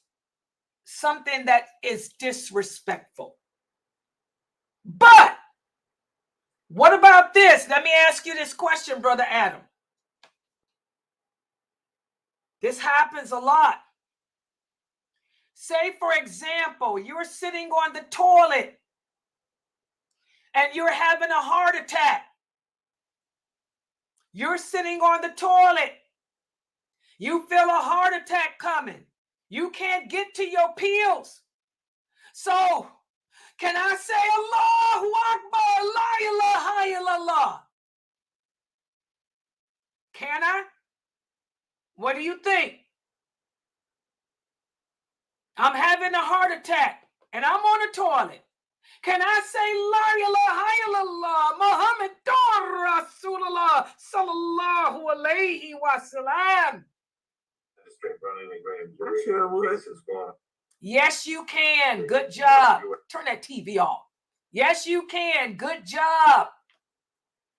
something that is disrespectful. But what about this? Let me ask you this question, Brother Adam. This happens a lot. Say, for example, you're sitting on the toilet and you're having a heart attack. You're sitting on the toilet. You feel a heart attack coming. You can't get to your pills. So, can I say Allahu Akbar, la ilaha illallah? Can I? What do you think? I'm having a heart attack and I'm on the toilet. Can I say la ilaha illallah, Muhammadur Rasulullah sallallahu alayhi wa sallam? I sure would. Yes, you can. Good job. Turn that TV off. Yes, you can. Good job.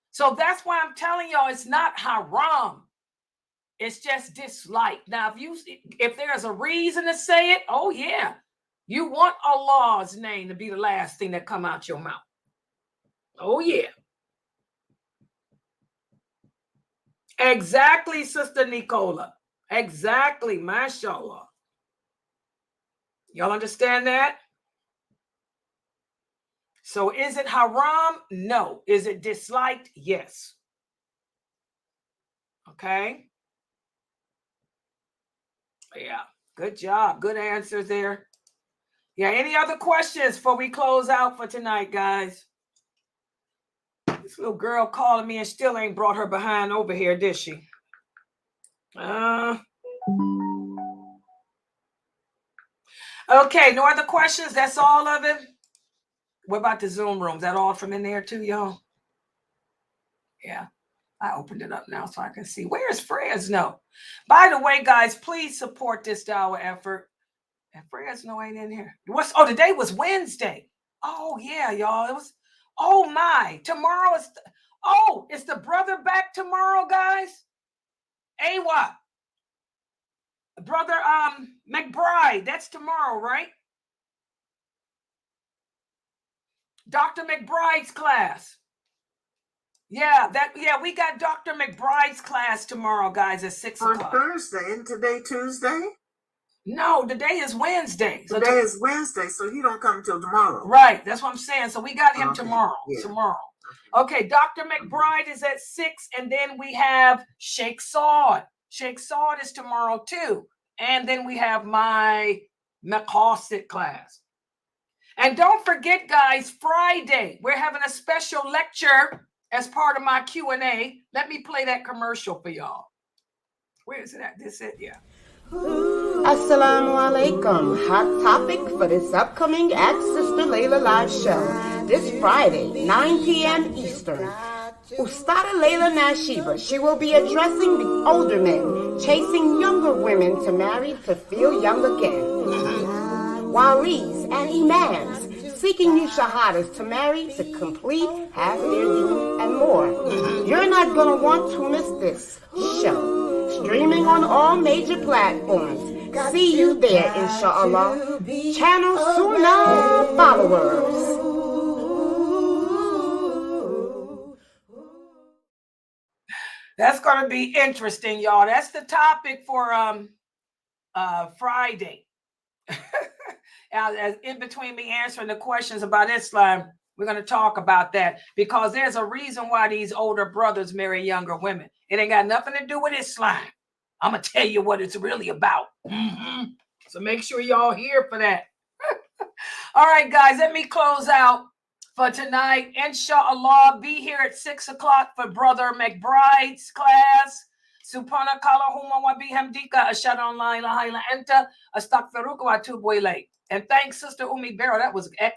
So that's why I'm telling y'all it's not haram. It's just disliked. Now, if there's a reason to say it, oh yeah. You want Allah's name to be the last thing that come out your mouth. Oh yeah. Exactly, Sister Nicola. Exactly, mashallah. Y'all understand that? So is it haram? No. Is it disliked? Yes. Okay. Yeah. Good job. Good answers there. Yeah. Any other questions before we close out for tonight, guys? This little girl calling me and still ain't brought her behind over here, did she? Okay. No other questions? That's all of it? What about the Zoom room? Is that all from in there too, y'all? Yeah. I opened it up now so I can see. Where's Fresno? By the way, guys, please support this Dawah effort. And Fresno ain't in here. Today was Wednesday. Oh, yeah, y'all. It was, oh my. Tomorrow is, is the brother back tomorrow, guys? Awa. Brother McBride. That's tomorrow, right? Dr. McBride's class. Yeah, we got Dr. McBride's class tomorrow, guys, at 6 o'clock. On Thursday, and today Tuesday? No, today is Wednesday. So today is Wednesday, so he don't come till tomorrow. Right, that's what I'm saying. So we got him tomorrow. Yeah. Tomorrow. Okay, Dr. McBride is at 6, and then we have Sheikh Saud. Sheikh Saud is tomorrow too. And then we have my Maqasid class. And don't forget, guys, Friday, we're having a special lecture as part of my Q&A. Let me play that commercial for y'all. Where is it at? This it? Yeah. Assalamu alaikum. Hot topic for this upcoming Ask Sister Layla live show. This Friday, 9 p.m. Eastern. Ustada Layla Nashiba, she will be addressing the older men chasing younger women to marry to feel young again. Walis and imams seeking new shahadas to marry to complete half their deen and more. You're not going to want to miss this show. Streaming on all major platforms. See you there, inshallah. Channel Sunnahfollowers. That's going to be interesting, y'all. That's the topic for Friday. As in between me answering the questions about Islam, we're going to talk about that because there's a reason why these older brothers marry younger women. It ain't got nothing to do with Islam. I'm going to tell you what it's really about. So make sure y'all here for that. All right, guys, let me close out for tonight. Inshallah, be here at 6 o'clock for Brother McBride's class. Subhanakallahumma wa bihamdika ashhadu an la ilaha illa anta astaghfiruka wa atubu ilayk. And thanks, Sister Umi Barrow. That was excellent.